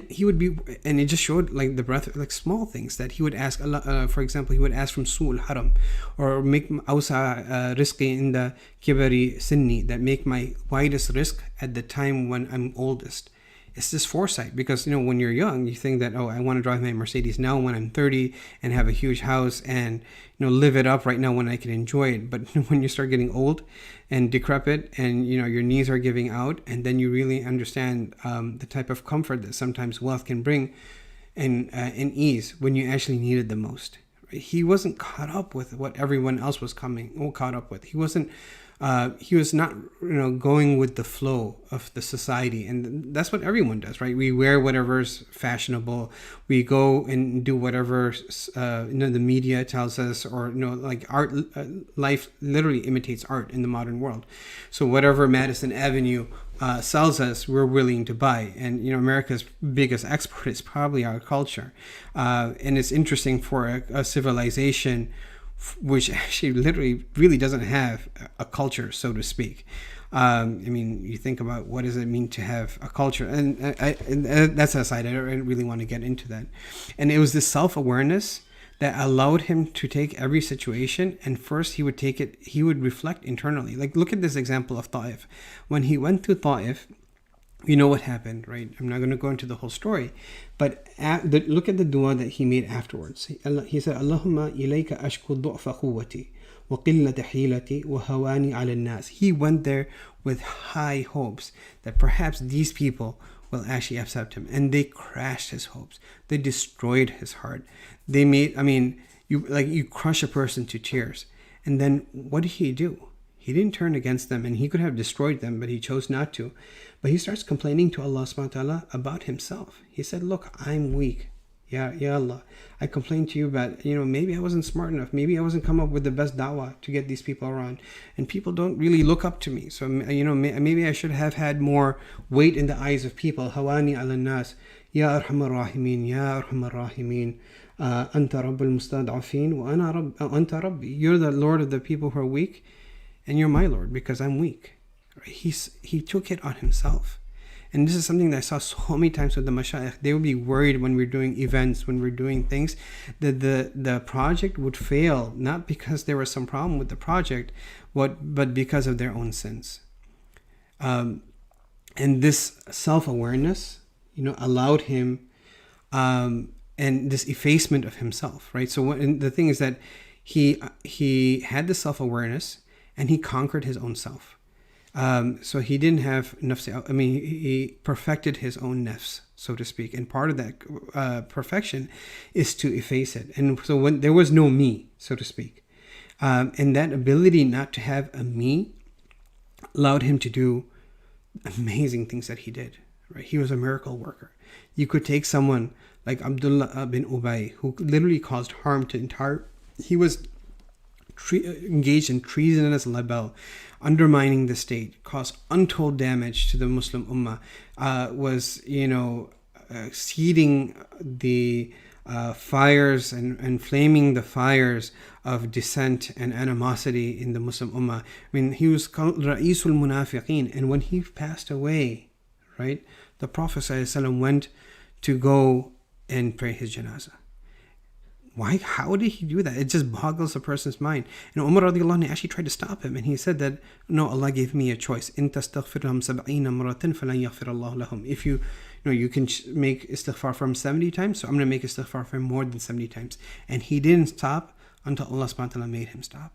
it just showed like the breadth, like small things that he would ask Allah. For example, he would ask from su'ul haram, or make awsa rizqi in the kibari sinni, that make my widest risk at the time when I'm oldest. It's this foresight, because when you're young, you think that, I want to drive my Mercedes now when I'm 30 and have a huge house and live it up right now when I can enjoy it. But when you start getting old and decrepit, and your knees are giving out, and then you really understand the type of comfort that sometimes wealth can bring, and ease when you actually need it the most. He wasn't caught up with what everyone else was caught up with. He wasn't. He was not, going with the flow of the society, and that's what everyone does, right? We wear whatever's fashionable. We go and do whatever the media tells us, or like art. Life literally imitates art in the modern world. So whatever Madison Avenue sells us, we're willing to buy. And America's biggest export is probably our culture, and it's interesting for a civilization which actually literally really doesn't have a culture, so to speak. You think about what does it mean to have a culture, and that's aside. I don't really want to get into that. And it was this self-awareness that allowed him to take every situation, and first he would reflect internally. Like, look at this example of Ta'if. When he went to Ta'if, you know what happened, right? I'm not going to go into the whole story, but look at the dua that he made afterwards. He said, Allahumma ilayka ashku du'fa quwwati wa qillata hilati wa hawani ala nas. He went there with high hopes that perhaps these people will actually accept him, and they crashed his hopes. They destroyed his heart. They made, you crush a person to tears. And then what did he do? He didn't turn against them, and he could have destroyed them, but he chose not to. But he starts complaining to Allah subhanahu wa ta'ala about himself. He said, look, I'm weak. Ya Allah, I complained to you about, maybe I wasn't smart enough. Maybe I wasn't come up with the best da'wah to get these people around. And people don't really look up to me. So, maybe I should have had more weight in the eyes of people. Hawani ala nas. Ya arhamar rahimin, ya arhamar rahimin. Anta rabbul mustad'afin wa anta rabbi. You're the Lord of the people who are weak, and you're my Lord because I'm weak. He took it on himself. And this is something that I saw so many times with the mashayikh. They would be worried when we're doing events, when we're doing things, that the project would fail, not because there was some problem with the project, but because of their own sins. And this self-awareness, allowed him, and this effacement of himself, right? So the thing is that he had the self-awareness, and he conquered his own self. So he didn't have nafs. He perfected his own nafs, so to speak. And part of that perfection is to efface it. And so when there was no me, so to speak, and that ability not to have a me allowed him to do amazing things that he did. Right? He was a miracle worker. You could take someone like Abdullah bin Ubay, who literally caused harm to he was engaged in treasonous libel, undermining the state, caused untold damage to the Muslim ummah, was seeding the fires and flaming the fires of dissent and animosity in the Muslim ummah. He was called Ra'isul Munafiqeen, and when he passed away, right, the Prophet ﷺ went to go and pray his janazah. Why? How did he do that? It just boggles a person's mind. And Umar radiallahu anhu actually tried to stop him, and he said that, no, Allah gave me a choice. إِن تَسْتَغْفِرْ لَهُمْ سَبْعِينَ مَرَةً فَلَنْ يَغْفِرَ اللَّهُ لَهُمْ. If you can make istighfar from 70 times, so I'm going to make istighfar for more than 70 times. And he didn't stop until Allah subhanahu wa ta'ala made him stop.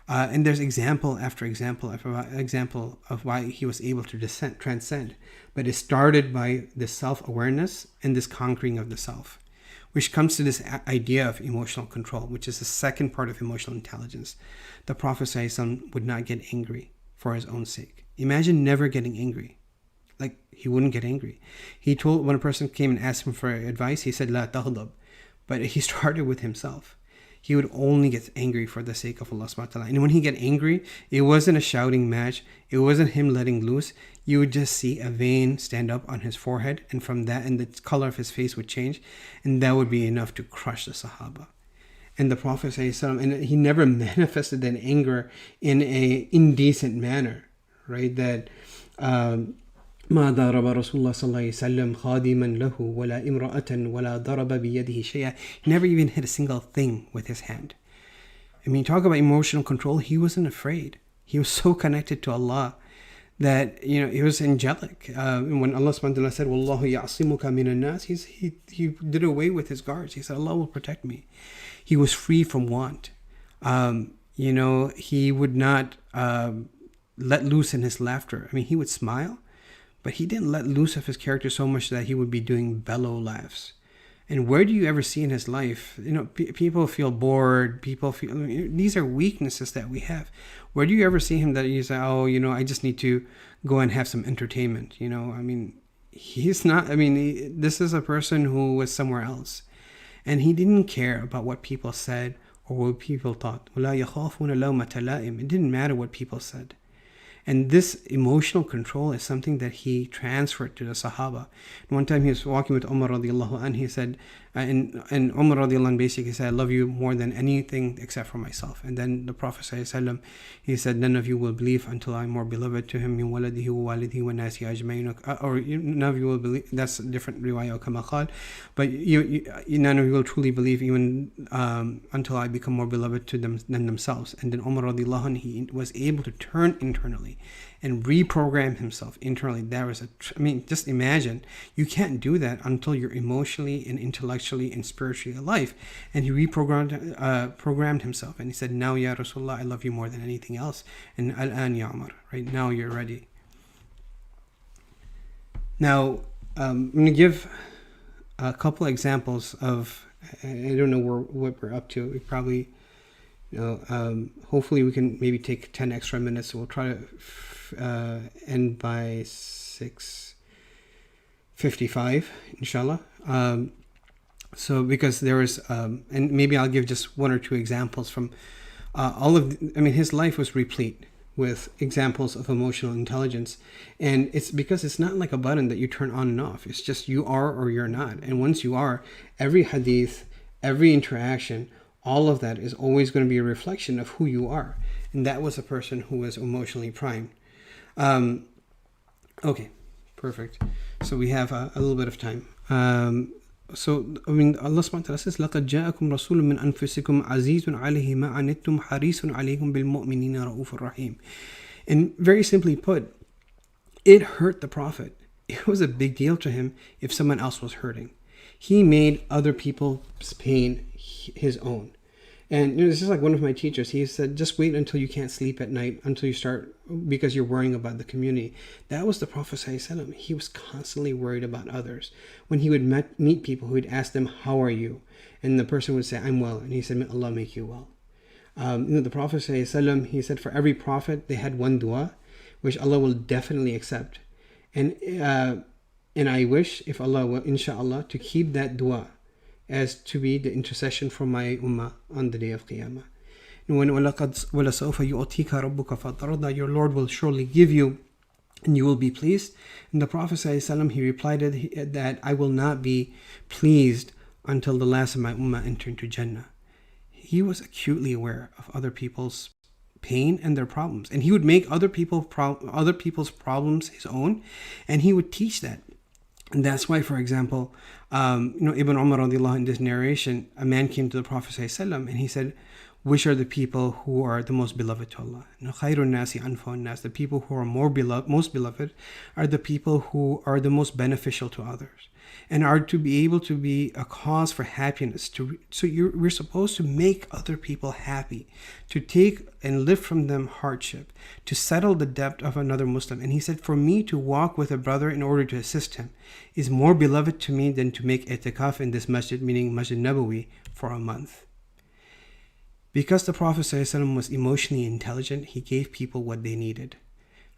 And there's example after example of why he was able to transcend. But it started by this self-awareness and this conquering of the self, which comes to this idea of emotional control, which is the second part of emotional intelligence. The Prophet ﷺ would not get angry for his own sake. Imagine never getting angry. Like, he wouldn't get angry. He told, when a person came and asked him for advice, he said, La taghdab. But he started with himself. He would only get angry for the sake of Allah subhanahu wa ta'ala. And when he get angry, it wasn't a shouting match. It wasn't him letting loose. You would just see a vein stand up on his forehead, and from that, and the color of his face would change, and that would be enough to crush the Sahaba. And the Prophet ﷺ, and he never manifested that anger in a indecent manner, right? That ما ضرب رسول الله صلى الله عليه وسلم خادما له ولا امرأة ولا ضرب بيده شيئا. He never even hit a single thing with his hand. Talk about emotional control. He wasn't afraid. He was so connected to Allah that, it was angelic. When Allah subhanahu wa ta'ala said, Wallahu ya'asimuka minan nas, he did away with his guards. He said, Allah will protect me. He was free from want. He would not let loose in his laughter. He would smile, but he didn't let loose of his character so much that he would be doing bellow laughs. And where do you ever see in his life, people feel bored, people feel, these are weaknesses that we have. Where do you ever see him that you say, I just need to go and have some entertainment? He's not, this is a person who was somewhere else. And he didn't care about what people said or what people thought. It didn't matter what people said. And this emotional control is something that he transferred to the Sahaba. And one time he was walking with Umar radiallahu anh, he said, and Umar radiallahu anh basically said, I love you more than anything except for myself. And then the Prophet sallallahu he said, none of you will believe until I'm more beloved to him min waladihi wa walidihi wa nasi ajmain. Or none of you will believe, that's a different riwayah kama qal, but none of you will truly believe even until I become more beloved to them than themselves. And then Umar radiallahu anh, he was able to turn internally and reprogram himself internally. That was just imagine, you can't do that until you're emotionally and intellectually and spiritually alive. And he programmed himself, and he said, now ya Rasulullah, I love you more than anything else, and al-an ya Umar, right now you're ready. Now I'm going to give a couple examples of, I don't know what we're up to. We probably, hopefully we can maybe take 10 extra minutes. We'll try to end by 6:55, inshallah. So because there is, and maybe I'll give just one or two examples from his life was replete with examples of emotional intelligence. And it's because it's not like a button that you turn on and off. It's just you are or you're not. And once you are, every hadith, every interaction, all of that is always going to be a reflection of who you are. And that was a person who was emotionally primed. Okay, perfect. So we have a little bit of time. Allah subhanahu wa ta'ala says, لَقَدْ جَاءَكُمْ رَسُولٌ مِّنْ أَنفُسِكُمْ عَزِيزٌ عَلَيْهِ مَا عَنِتُّمْ حَرِيصٌ عَلَيْكُمْ بِالْمُؤْمِنِينَ رَءُوفٌ رَحِيمٌ. And very simply put, it hurt the Prophet. It was a big deal to him if someone else was hurting. He made other people's pain his own. And this is like one of my teachers. He said, just wait until you can't sleep at night, until you start, because you're worrying about the community. That was the Prophet ﷺ. He was constantly worried about others. When he would meet people, he would ask them, how are you? And the person would say, I'm well. And he said, may Allah make you well. The Prophet ﷺ, he said, for every prophet, they had one dua, which Allah will definitely accept. And I wish, if Allah will, inshallah, to keep that dua as to be the intercession for my ummah on the day of Qiyamah. Your Lord will surely give you and you will be pleased. And the Prophet ﷺ, he replied that I will not be pleased until the last of my ummah enter into Jannah. He was acutely aware of other people's pain and their problems, and he would make other people's problems his own, and he would teach that. And that's why, for example, Ibn Umar radiallahu in this narration, a man came to the Prophet ﷺ and he said, which are the people who are the most beloved to Allah? The people who are most beloved are the people who are the most beneficial to others and are to be able to be a cause for happiness. We're supposed to make other people happy, to take and lift from them hardship, to settle the debt of another Muslim. And he said, for me to walk with a brother in order to assist him is more beloved to me than to make itikaf in this masjid, meaning Masjid Nabawi, for a month. Because the Prophet ﷺ was emotionally intelligent, he gave people what they needed.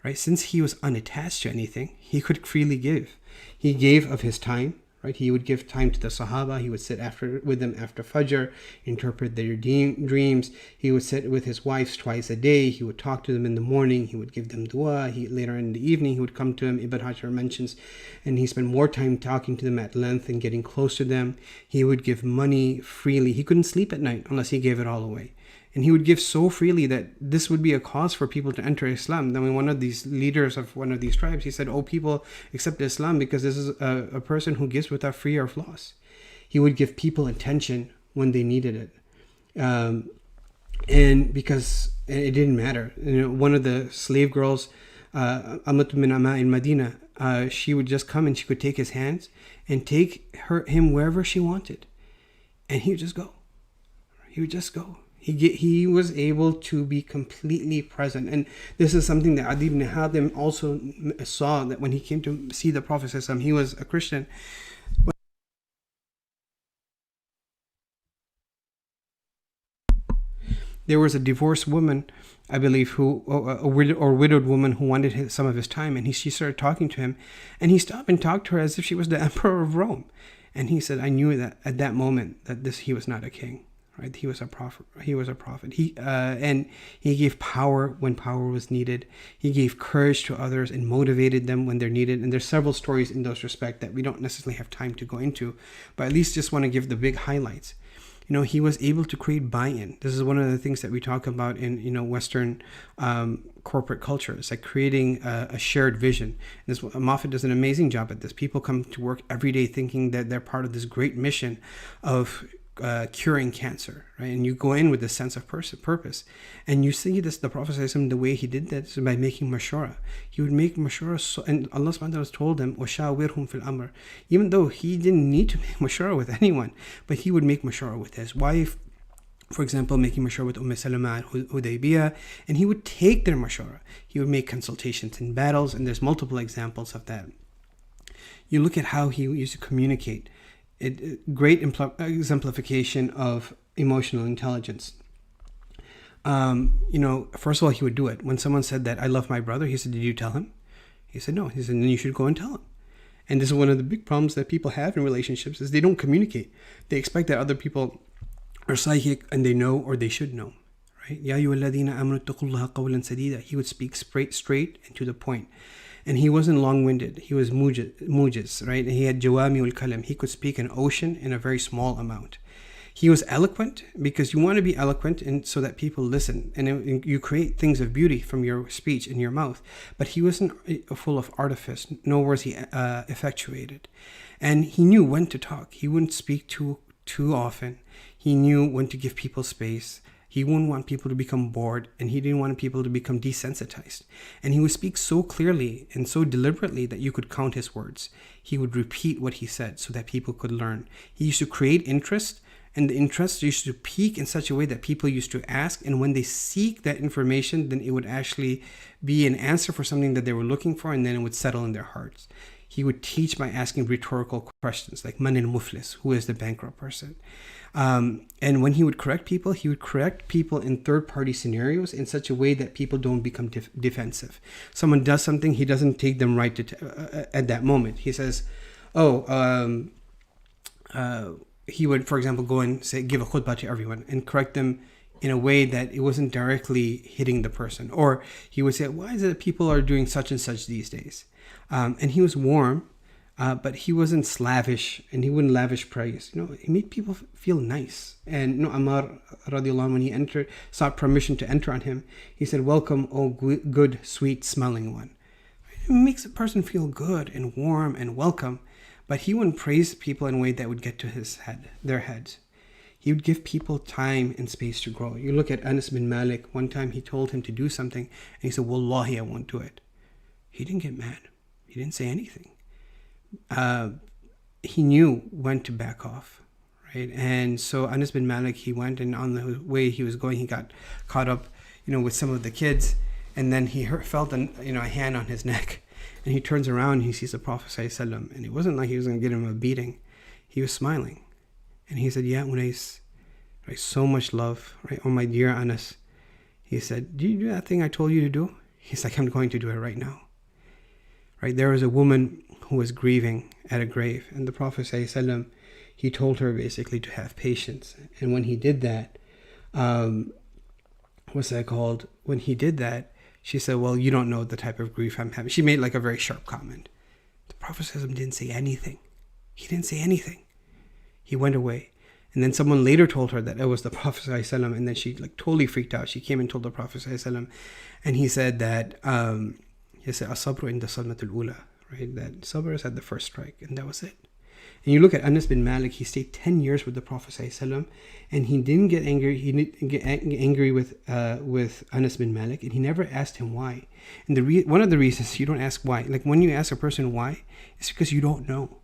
Right? Since he was unattached to anything, he could freely give. He gave of his time. Right? He would give time to the Sahaba. He would sit with them after Fajr, interpret their dreams. He would sit with his wives twice a day. He would talk to them in the morning. He would give them dua. Later in the evening, he would come to them, Ibn Hajar mentions, and he spent more time talking to them at length and getting close to them. He would give money freely. He couldn't sleep at night unless he gave it all away. And he would give so freely that this would be a cause for people to enter Islam. Then when one of these leaders of one of these tribes, he said, oh, people accept Islam because this is a person who gives without fear of loss. He would give people attention when they needed it. And because it didn't matter. One of the slave girls, Amat min Ama in Medina, she would just come and she could take his hands and take him wherever she wanted. And he would just go. He would just go. He was able to be completely present. And this is something that Adi ibn Hatim also saw, that when he came to see the Prophet, he was a Christian. There was a divorced woman, I believe, a widowed woman who wanted some of his time. And she started talking to him. And he stopped and talked to her as if she was the emperor of Rome. And he said, I knew that at that moment that he was not a king. Right? He was a prophet. And he gave power when power was needed. He gave courage to others and motivated them when they're needed. And there's several stories in those respects that we don't necessarily have time to go into, but at least just want to give the big highlights. He was able to create buy-in. This is one of the things that we talk about in Western corporate culture. It's like creating a shared vision. And Moffat does an amazing job at this. People come to work every day thinking that they're part of this great mission of curing cancer, right? And you go in with a sense of purpose, and you see this. The Prophet ﷺ, the way he did that is by making mashura. He would make mashura, and Allah subhanahu wa ta'ala told him, وَشَاوِرْهُمْ فِي الْأَمْرِ. Even though he didn't need to make mashura with anyone, but he would make mashura with his wife, for example, making mashura with Salama at Hudaybiyah, and he would take their mashura. He would make consultations in battles, and there's multiple examples of that. You look at how he used to communicate. Great exemplification of emotional intelligence. First of all, he would do it. When someone said that, I love my brother, he said, did you tell him? He said, no. He said, then you should go and tell him. And this is one of the big problems that people have in relationships, is they don't communicate. They expect that other people are psychic and they know, or they should know. Right? Ya ayyuhalladhina amanu ittaqullaha qawlan sadida. He would speak straight and to the point. And he wasn't long-winded. He was mujiz, right? And he had jawami'ul kalam. He could speak an ocean in a very small amount. He was eloquent, because you want to be eloquent and so that people listen. And you create things of beauty from your speech in your mouth. But he wasn't full of artifice, nor was he effectuated. And he knew when to talk. He wouldn't speak too often. He knew when to give people space. He wouldn't want people to become bored, and he didn't want people to become desensitized. And he would speak so clearly and so deliberately that you could count his words. He would repeat what he said so that people could learn. He used to create interest, and the interest used to peak in such a way that people used to ask, and when they seek that information, then it would actually be an answer for something that they were looking for, and then it would settle in their hearts. He would teach by asking rhetorical questions like man al-muflis, who is the bankrupt person? And when he would correct people in third-party scenarios in such a way that people don't become defensive. Someone does something, he doesn't take them right at that moment. He says, he would, for example, go and say, give a khutbah to everyone and correct them in a way that it wasn't directly hitting the person. Or he would say, why is it that people are doing such and such these days? And he was warm, but he wasn't slavish, and he wouldn't lavish praise. He made people feel nice. And Ammar radiallahu anh, when he sought permission to enter on him, he said, welcome, O good, sweet smelling one. It makes a person feel good and warm and welcome, but he wouldn't praise people in a way that would get to their heads. He would give people time and space to grow. You look at Anas bin Malik. One time he told him to do something, and he said, Wallahi, I won't do it. He didn't get mad. He didn't say anything. He knew when to back off, right? And so Anas bin Malik, he went, and on the way he was going, he got caught up, with some of the kids, and then he felt a hand on his neck, and he turns around and he sees the Prophet ﷺ, and it wasn't like he was going to get him a beating. He was smiling, and he said, "Ya Unais, right? So much love, right? Oh my dear Anas." He said, "Do you do that thing I told you to do?" He's like, "I'm going to do it right now." Right? There was a woman who was grieving at a grave, and the Prophet ﷺ, he told her basically to have patience. And when he did that, when he did that, she said, "Well, you don't know the type of grief I'm having." She made like a very sharp comment. The Prophet ﷺ didn't say anything. He didn't say anything. He went away. And then someone later told her that it was the Prophet ﷺ, and then she totally freaked out. She came and told the Prophet ﷺ, and he said that he said, "As-sabru inda sadmatul ula," right? That sabr is at the first strike, and that was it. And you look at Anas bin Malik, he stayed 10 years with the Prophet ﷺ, and he didn't get angry. He didn't get angry with Anas bin Malik, and he never asked him why. And one of the reasons you don't ask why, like when you ask a person why, it's because you don't know.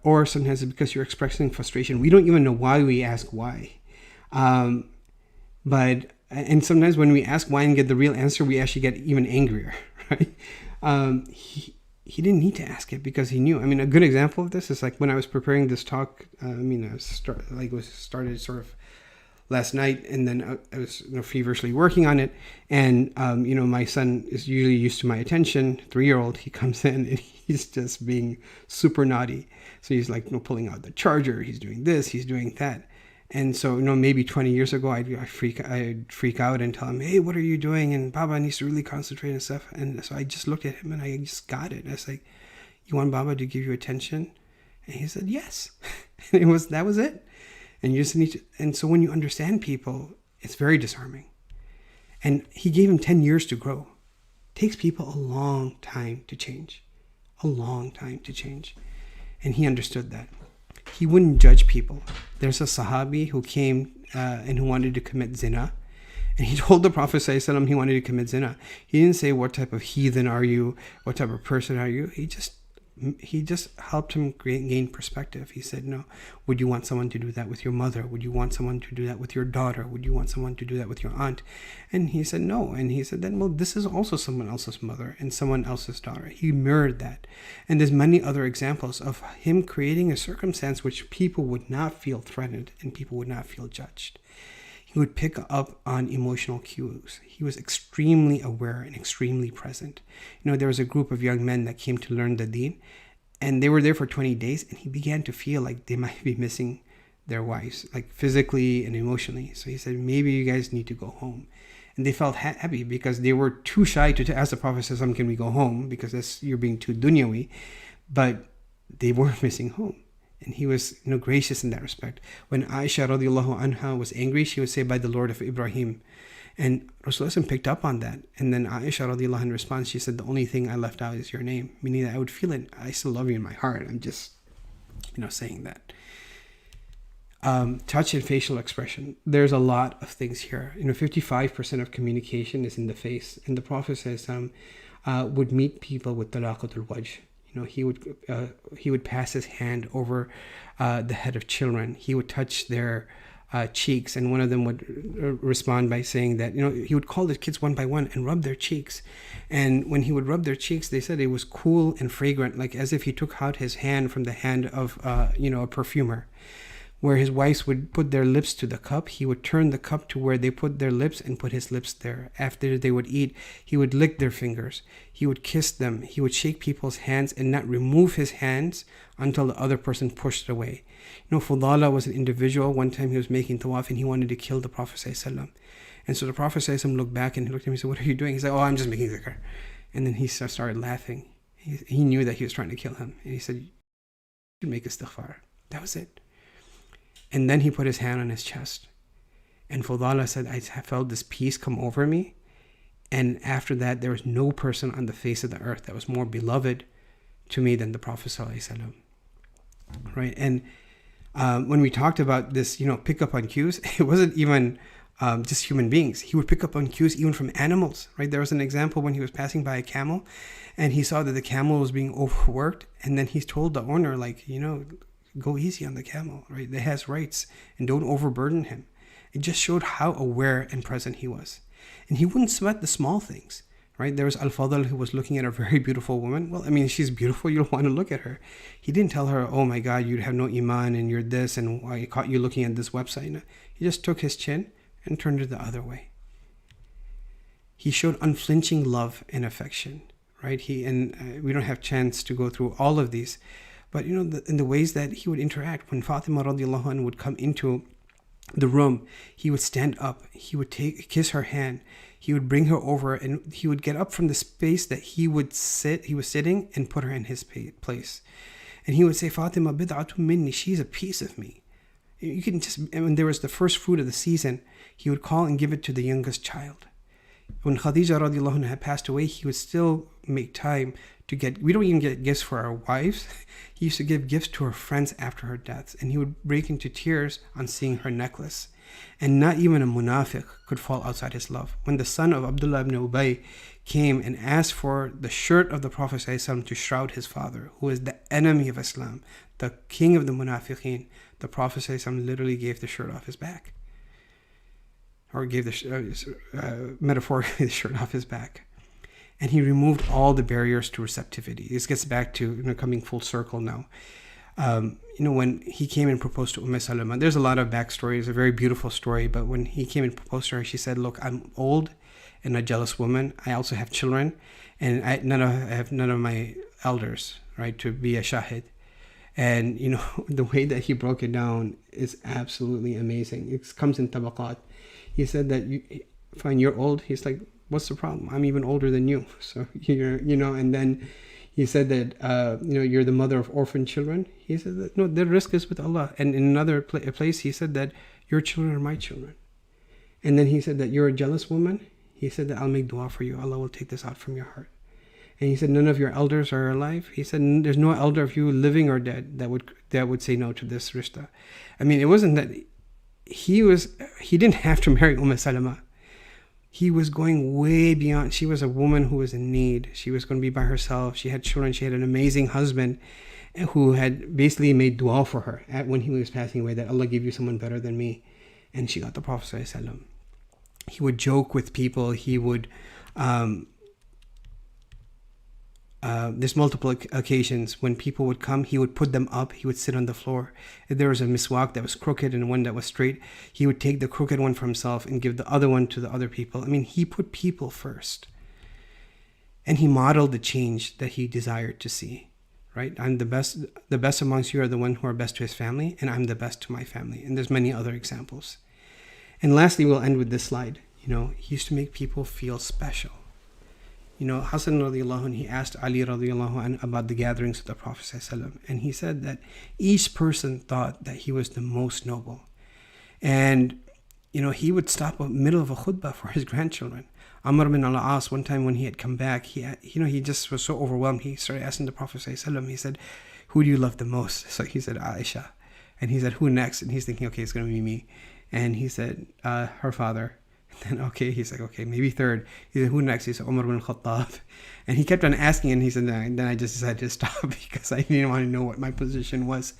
Or sometimes it's because you're expressing frustration. We don't even know why we ask why. And sometimes when we ask why and get the real answer, we actually get even angrier, right? He didn't need to ask it because he knew. I mean, a good example of this is like when I was preparing this talk. It was started sort of last night, and then I was feverishly working on it. And my son is usually used to my attention. 3-year-old, he comes in and he's just being super naughty. So he's like pulling out the charger. He's doing this. He's doing that. And so, maybe 20 years ago, I'd freak out and tell him, hey, what are you doing? And Baba needs to really concentrate and stuff. And so I just looked at him and I just got it. I was like, you want Baba to give you attention? And he said, yes. And that was it. And you just need to, and so when you understand people, it's very disarming. And he gave him 10 years to grow. It takes people a long time to change. A long time to change. And he understood that. He wouldn't judge people. There's a Sahabi who came and who wanted to commit zina. And he told the Prophet ﷺ he wanted to commit zina. He didn't say, what type of heathen are you? What type of person are you? He just helped him gain perspective. He said, no, would you want someone to do that with your mother? Would you want someone to do that with your daughter? Would you want someone to do that with your aunt? And he said, no. And he said, then, well, this is also someone else's mother and someone else's daughter. He mirrored that. And there's many other examples of him creating a circumstance which people would not feel threatened and people would not feel judged. He would pick up on emotional cues. He was extremely aware and extremely present. There was a group of young men that came to learn the deen, and they were there for 20 days, and he began to feel like they might be missing their wives, like physically and emotionally. So he said, maybe you guys need to go home. And they felt happy because they were too shy to ask the Prophet, can we go home? Because you're being too dunyawi. But they were missing home. And he was gracious in that respect. When Aisha radiallahu anha was angry, she would say, by the Lord of Ibrahim. And Rasulullah picked up on that. And then Aisha radiallahu anha in response, she said, the only thing I left out is your name. Meaning that I would feel it. I still love you in my heart. I'm just, saying that. Touch and facial expression. There's a lot of things here. 55% of communication is in the face. And the Prophet says, would meet people with talaqatul wajh. He would pass his hand over the head of children. He would touch their cheeks, and one of them would respond by saying that he would call the kids one by one and rub their cheeks. And when he would rub their cheeks, they said it was cool and fragrant, like as if he took out his hand from the hand of a perfumer. Where his wives would put their lips to the cup, he would turn the cup to where they put their lips and put his lips there. After they would eat, he would lick their fingers. He would kiss them. He would shake people's hands and not remove his hands until the other person pushed it away. Fudala was an individual. One time he was making tawaf and he wanted to kill the Prophet ﷺ. And so the Prophet ﷺ looked back and he looked at him and said, what are you doing? He said, oh, I'm just making dhikr. And then he started laughing. He knew that he was trying to kill him. And he said, you should make istighfar. That was it. And then he put his hand on his chest. And Fudala said, I felt this peace come over me. And after that, there was no person on the face of the earth that was more beloved to me than the Prophet ﷺ. Right? And when we talked about this, pick up on cues, it wasn't even just human beings. He would pick up on cues even from animals. Right? There was an example when he was passing by a camel and he saw that the camel was being overworked. And then he told the owner, go easy on the camel, right? It has rights and don't overburden him. It just showed how aware and present he was. And he wouldn't sweat the small things, right? There was Al-Fadl who was looking at a very beautiful woman. Well, she's beautiful. You don't want to look at her. He didn't tell her, oh my God, you have no iman and you're this and I caught you looking at this website. No. He just took his chin and turned it the other way. He showed unflinching love and affection, right? We don't have chance to go through all of these. But in the ways that he would interact, when Fatima radiallahu anha would come into the room, he would stand up, he would kiss her hand, he would bring her over, and he would get up from the space that he was sitting and put her in his place. And he would say, Fatima bid'atun minni, she's a piece of me. You can when there was the first fruit of the season, he would call and give it to the youngest child. When Khadija radiallahu anha had passed away, he would still make time to we don't even get gifts for our wives. He used to give gifts to her friends after her death, and he would break into tears on seeing her necklace. And not even a munafiq could fall outside his love. When the son of Abdullah ibn Ubay came and asked for the shirt of the Prophet ﷺ to shroud his father, who is the enemy of Islam, the king of the munafiqeen, the Prophet ﷺ literally gave the shirt off his back. Or gave metaphorically the shirt off his back. And he removed all the barriers to receptivity. This gets back to coming full circle now. When he came and proposed to Salama, there's a lot of backstory. It's a very beautiful story. But when he came and proposed to her, she said, look, I'm old and a jealous woman. I also have children. And I have none of my elders, right, to be a shahid. And, the way that he broke it down is absolutely amazing. It comes in tabaqat. He said that, fine, you're old. He's like, what's the problem? I'm even older than you. So, and then he said that, you're the mother of orphan children. He said that, no, the risk is with Allah. And in another place, he said that your children are my children. And then he said that you're a jealous woman. He said that I'll make dua for you. Allah will take this out from your heart. And he said none of your elders are alive. He said there's no elder of you living or dead that would say no to this rishta. I mean, it wasn't that he didn't have to marry Salama. He was going way beyond. She was a woman who was in need. She was going to be by herself. She had children. She had an amazing husband who had basically made dua for her when he was passing away, that Allah give you someone better than me. And she got the Prophet ﷺ. He would joke with people. He would, there's multiple occasions when people would come, he would put them up, he would sit on the floor. If there was a miswak that was crooked and one that was straight, he would take the crooked one for himself and give the other one to the other people. I mean, he put people first. And he modeled the change that he desired to see, right? I'm the best amongst you are the one who are best to his family, and I'm the best to my family. And there's many other examples. And lastly, we'll end with this slide. He used to make people feel special. Hassan radiallahu anh, he asked Ali radiallahu anh about the gatherings of the Prophet ﷺ, and he said that each person thought that he was the most noble. And, he would stop in the middle of a khutbah for his grandchildren. Amr bin al-As, one time when he had come back, he just was so overwhelmed. He started asking the Prophet ﷺ, he said, who do you love the most? So he said, Aisha. And he said, who next? And he's thinking, okay, it's going to be me. And he said, her father. And then, okay, he's like, okay, maybe third. He said, who next? He said, Umar bin Khattab. And he kept on asking, and he said, then I just decided to stop because I didn't want to know what my position was.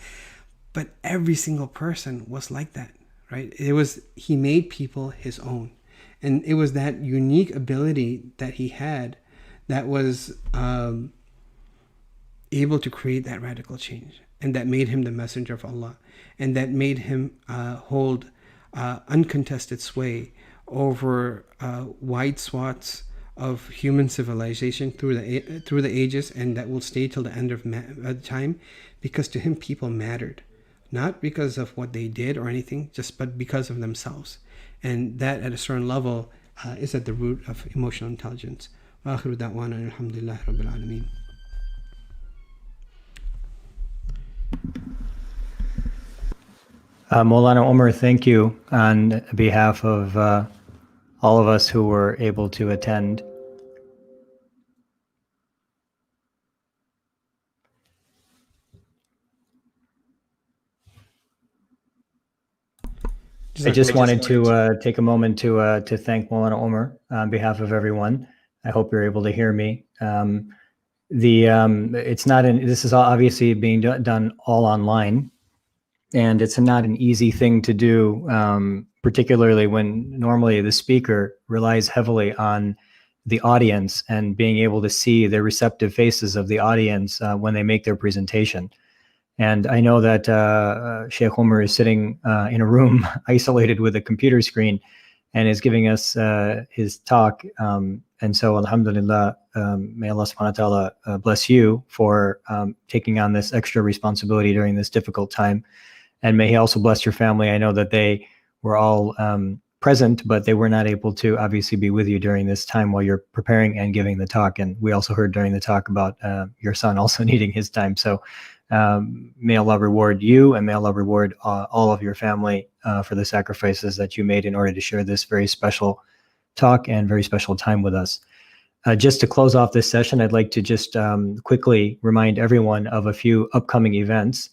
But every single person was like that, right? He made people his own. And it was that unique ability that he had that was able to create that radical change. And that made him the messenger of Allah. And that made him hold uncontested sway over wide swaths of human civilization through the ages, and that will stay till the end of time, because to him people mattered, not because of what they did or anything, but because of themselves. And that at a certain level is at the root of emotional intelligence. Wa akhiru da'wana alhamdulillahi rabbil alameen. Maulana Omar, thank you on behalf of all of us who were able to attend. I just wanted to take a moment to thank Maulana Omar on behalf of everyone. I hope you're able to hear me. This is obviously being done all online, and it's not an easy thing to do, particularly when normally the speaker relies heavily on the audience and being able to see the receptive faces of the audience when they make their presentation. And I know that Sheikh Omar is sitting in a room isolated with a computer screen and is giving us his talk. And so, alhamdulillah, may Allah subhanahu wa ta'ala bless you for taking on this extra responsibility during this difficult time. And may he also bless your family. I know that they were all present, but they were not able to obviously be with you during this time while you're preparing and giving the talk. And we also heard during the talk about your son also needing his time. So may Allah reward you, and may Allah reward all of your family for the sacrifices that you made in order to share this very special talk and very special time with us. Just to close off this session, I'd like to just quickly remind everyone of a few upcoming events.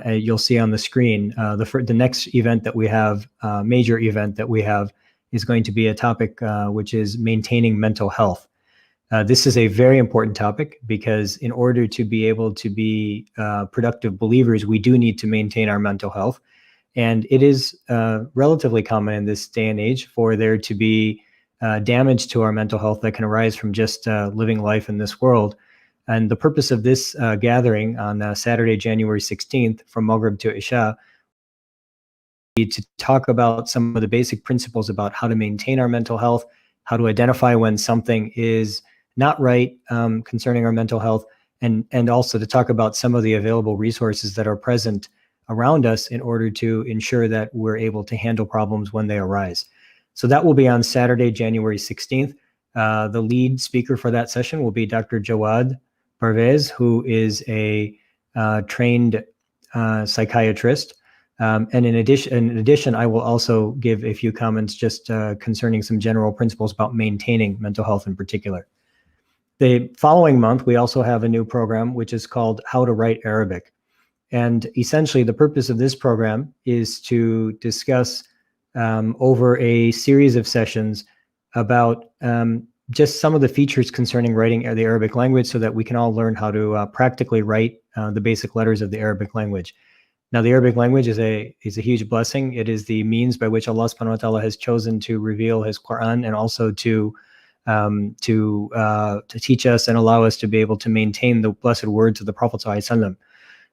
You'll see on the screen, the next event that we have, major event that we have, is going to be a topic which is maintaining mental health. This is a very important topic because in order to be able to be productive believers, we do need to maintain our mental health. And it is relatively common in this day and age for there to be damage to our mental health that can arise from just living life in this world. And the purpose of this gathering on Saturday, January 16th, from Maghrib to Isha, to talk about some of the basic principles about how to maintain our mental health, how to identify when something is not right concerning our mental health, and also to talk about some of the available resources that are present around us in order to ensure that we're able to handle problems when they arise. So that will be on Saturday, January 16th. The lead speaker for that session will be Dr. Jawad Parvez, who is a trained psychiatrist. And in addition, I will also give a few comments just concerning some general principles about maintaining mental health in particular. The following month, we also have a new program, which is called How to Write Arabic. And essentially, the purpose of this program is to discuss over a series of sessions about just some of the features concerning writing the Arabic language so that we can all learn how to practically write the basic letters of the Arabic language. Now, the Arabic language is a huge blessing. It is the means by which Allah subhanahu wa ta'ala has chosen to reveal his Quran and also to teach us and allow us to be able to maintain the blessed words of the Prophet ﷺ.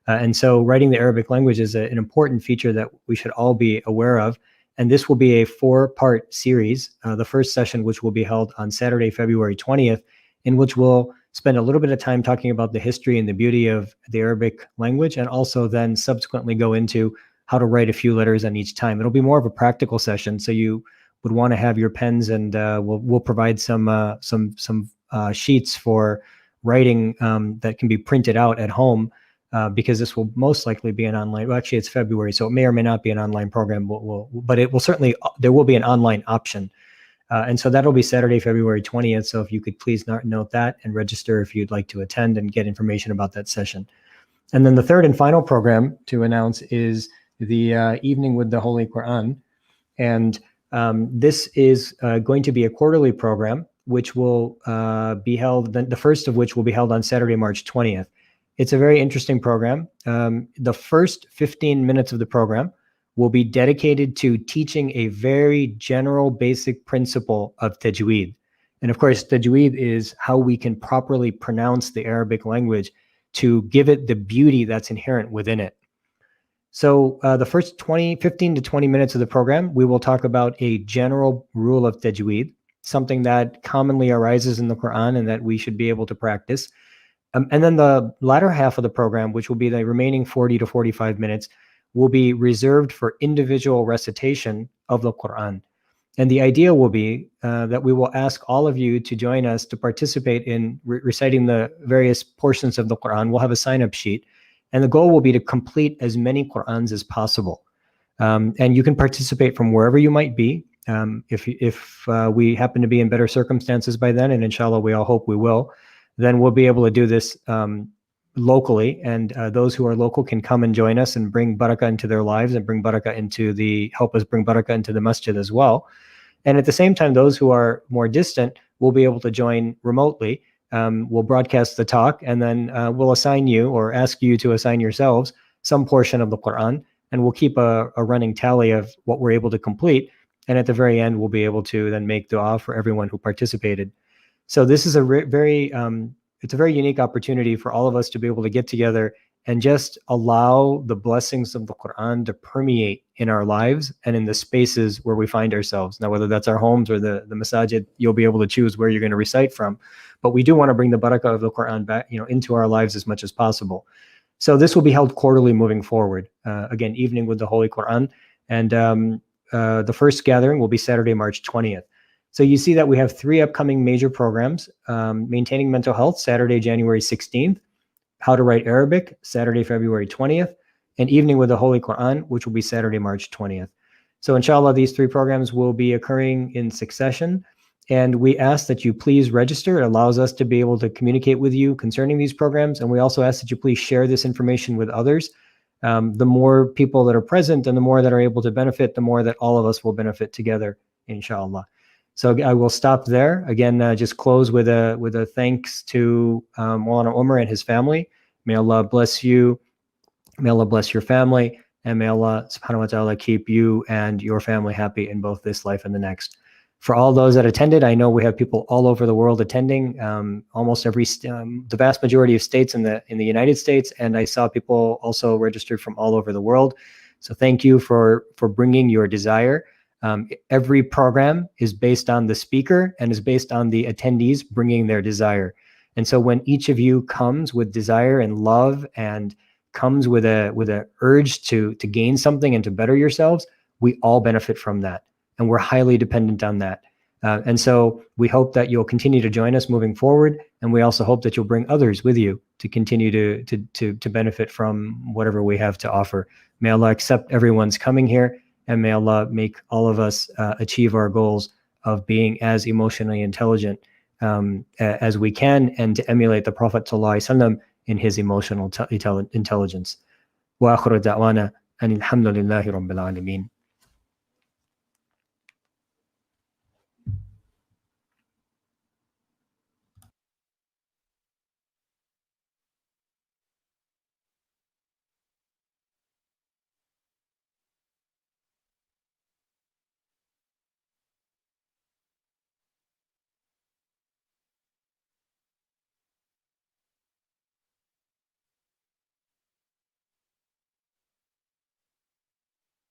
And so writing the Arabic language is an important feature that we should all be aware of. And this will be a 4-part series. The first session, which will be held on Saturday, February 20th, in which we'll spend a little bit of time talking about the history and the beauty of the Arabic language, and also then subsequently go into how to write a few letters on each time. It'll be more of a practical session, so you would want to have your pens, and we'll provide some sheets for writing that can be printed out at home, because this will most likely be an online. Well, actually, it's February, so it may or may not be an online program. But it will certainly, there will be an online option. And so that'll be Saturday, February 20th. So if you could please note that and register if you'd like to attend and get information about that session. And then the third and final program to announce is the Evening with the Holy Quran. And this is going to be a quarterly program, which will be held, the first of which will be held on Saturday, March 20th. It's a very interesting program. The first 15 minutes of the program will be dedicated to teaching a very general basic principle of tajweed. And of course, tajweed is how we can properly pronounce the Arabic language to give it the beauty that's inherent within it. So the first 15 to 20 minutes of the program, we will talk about a general rule of tajweed, something that commonly arises in the Quran and that we should be able to practice. And then the latter half of the program, which will be the remaining 40 to 45 minutes, will be reserved for individual recitation of the Quran. And the idea will be that we will ask all of you to join us to participate in reciting the various portions of the Quran. We'll have a sign-up sheet. And the goal will be to complete as many Qurans as possible. And you can participate from wherever you might be. If we happen to be in better circumstances by then, and inshallah, we all hope we will, then we'll be able to do this locally, and those who are local can come and join us and bring barakah into their lives and help us bring barakah into the masjid as well. And at the same time, those who are more distant will be able to join remotely. We'll broadcast the talk, and then we'll assign you or ask you to assign yourselves some portion of the Quran, and we'll keep a running tally of what we're able to complete. And at the very end, we'll be able to then make dua for everyone who participated. So this is it's a very unique opportunity for all of us to be able to get together and just allow the blessings of the Quran to permeate in our lives and in the spaces where we find ourselves. Now, whether that's our homes or the masajid, you'll be able to choose where you're going to recite from. But we do want to bring the barakah of the Quran back, into our lives as much as possible. So this will be held quarterly moving forward. Again, Evening with the Holy Quran. And the first gathering will be Saturday, March 20th. So you see that we have 3 upcoming major programs: Maintaining Mental Health, Saturday, January 16th, How to Write Arabic, Saturday, February 20th, and Evening with the Holy Quran, which will be Saturday, March 20th. So inshallah, these 3 programs will be occurring in succession. And we ask that you please register. It allows us to be able to communicate with you concerning these programs. And we also ask that you please share this information with others. The more people that are present and the more that are able to benefit, the more that all of us will benefit together, inshallah. So I will stop there. Again, just close with a thanks to Maulana Umar and his family. May Allah bless you. May Allah bless your family. And may Allah subhanahu wa ta'ala keep you and your family happy in both this life and the next. For all those that attended, I know we have people all over the world attending, almost the vast majority of states in the United States. And I saw people also registered from all over the world. So thank you for bringing your desire. Every program is based on the speaker and is based on the attendees bringing their desire. And so when each of you comes with desire and love and comes with a urge to gain something and to better yourselves, we all benefit from that. And we're highly dependent on that. And so we hope that you'll continue to join us moving forward. And we also hope that you'll bring others with you to continue to benefit from whatever we have to offer. May Allah accept everyone's coming here, and may Allah make all of us achieve our goals of being as emotionally intelligent as we can, and to emulate the Prophet ﷺ in his emotional intelligence. Wa akhiru da'wana anil hamdulillahi rabbil alameen.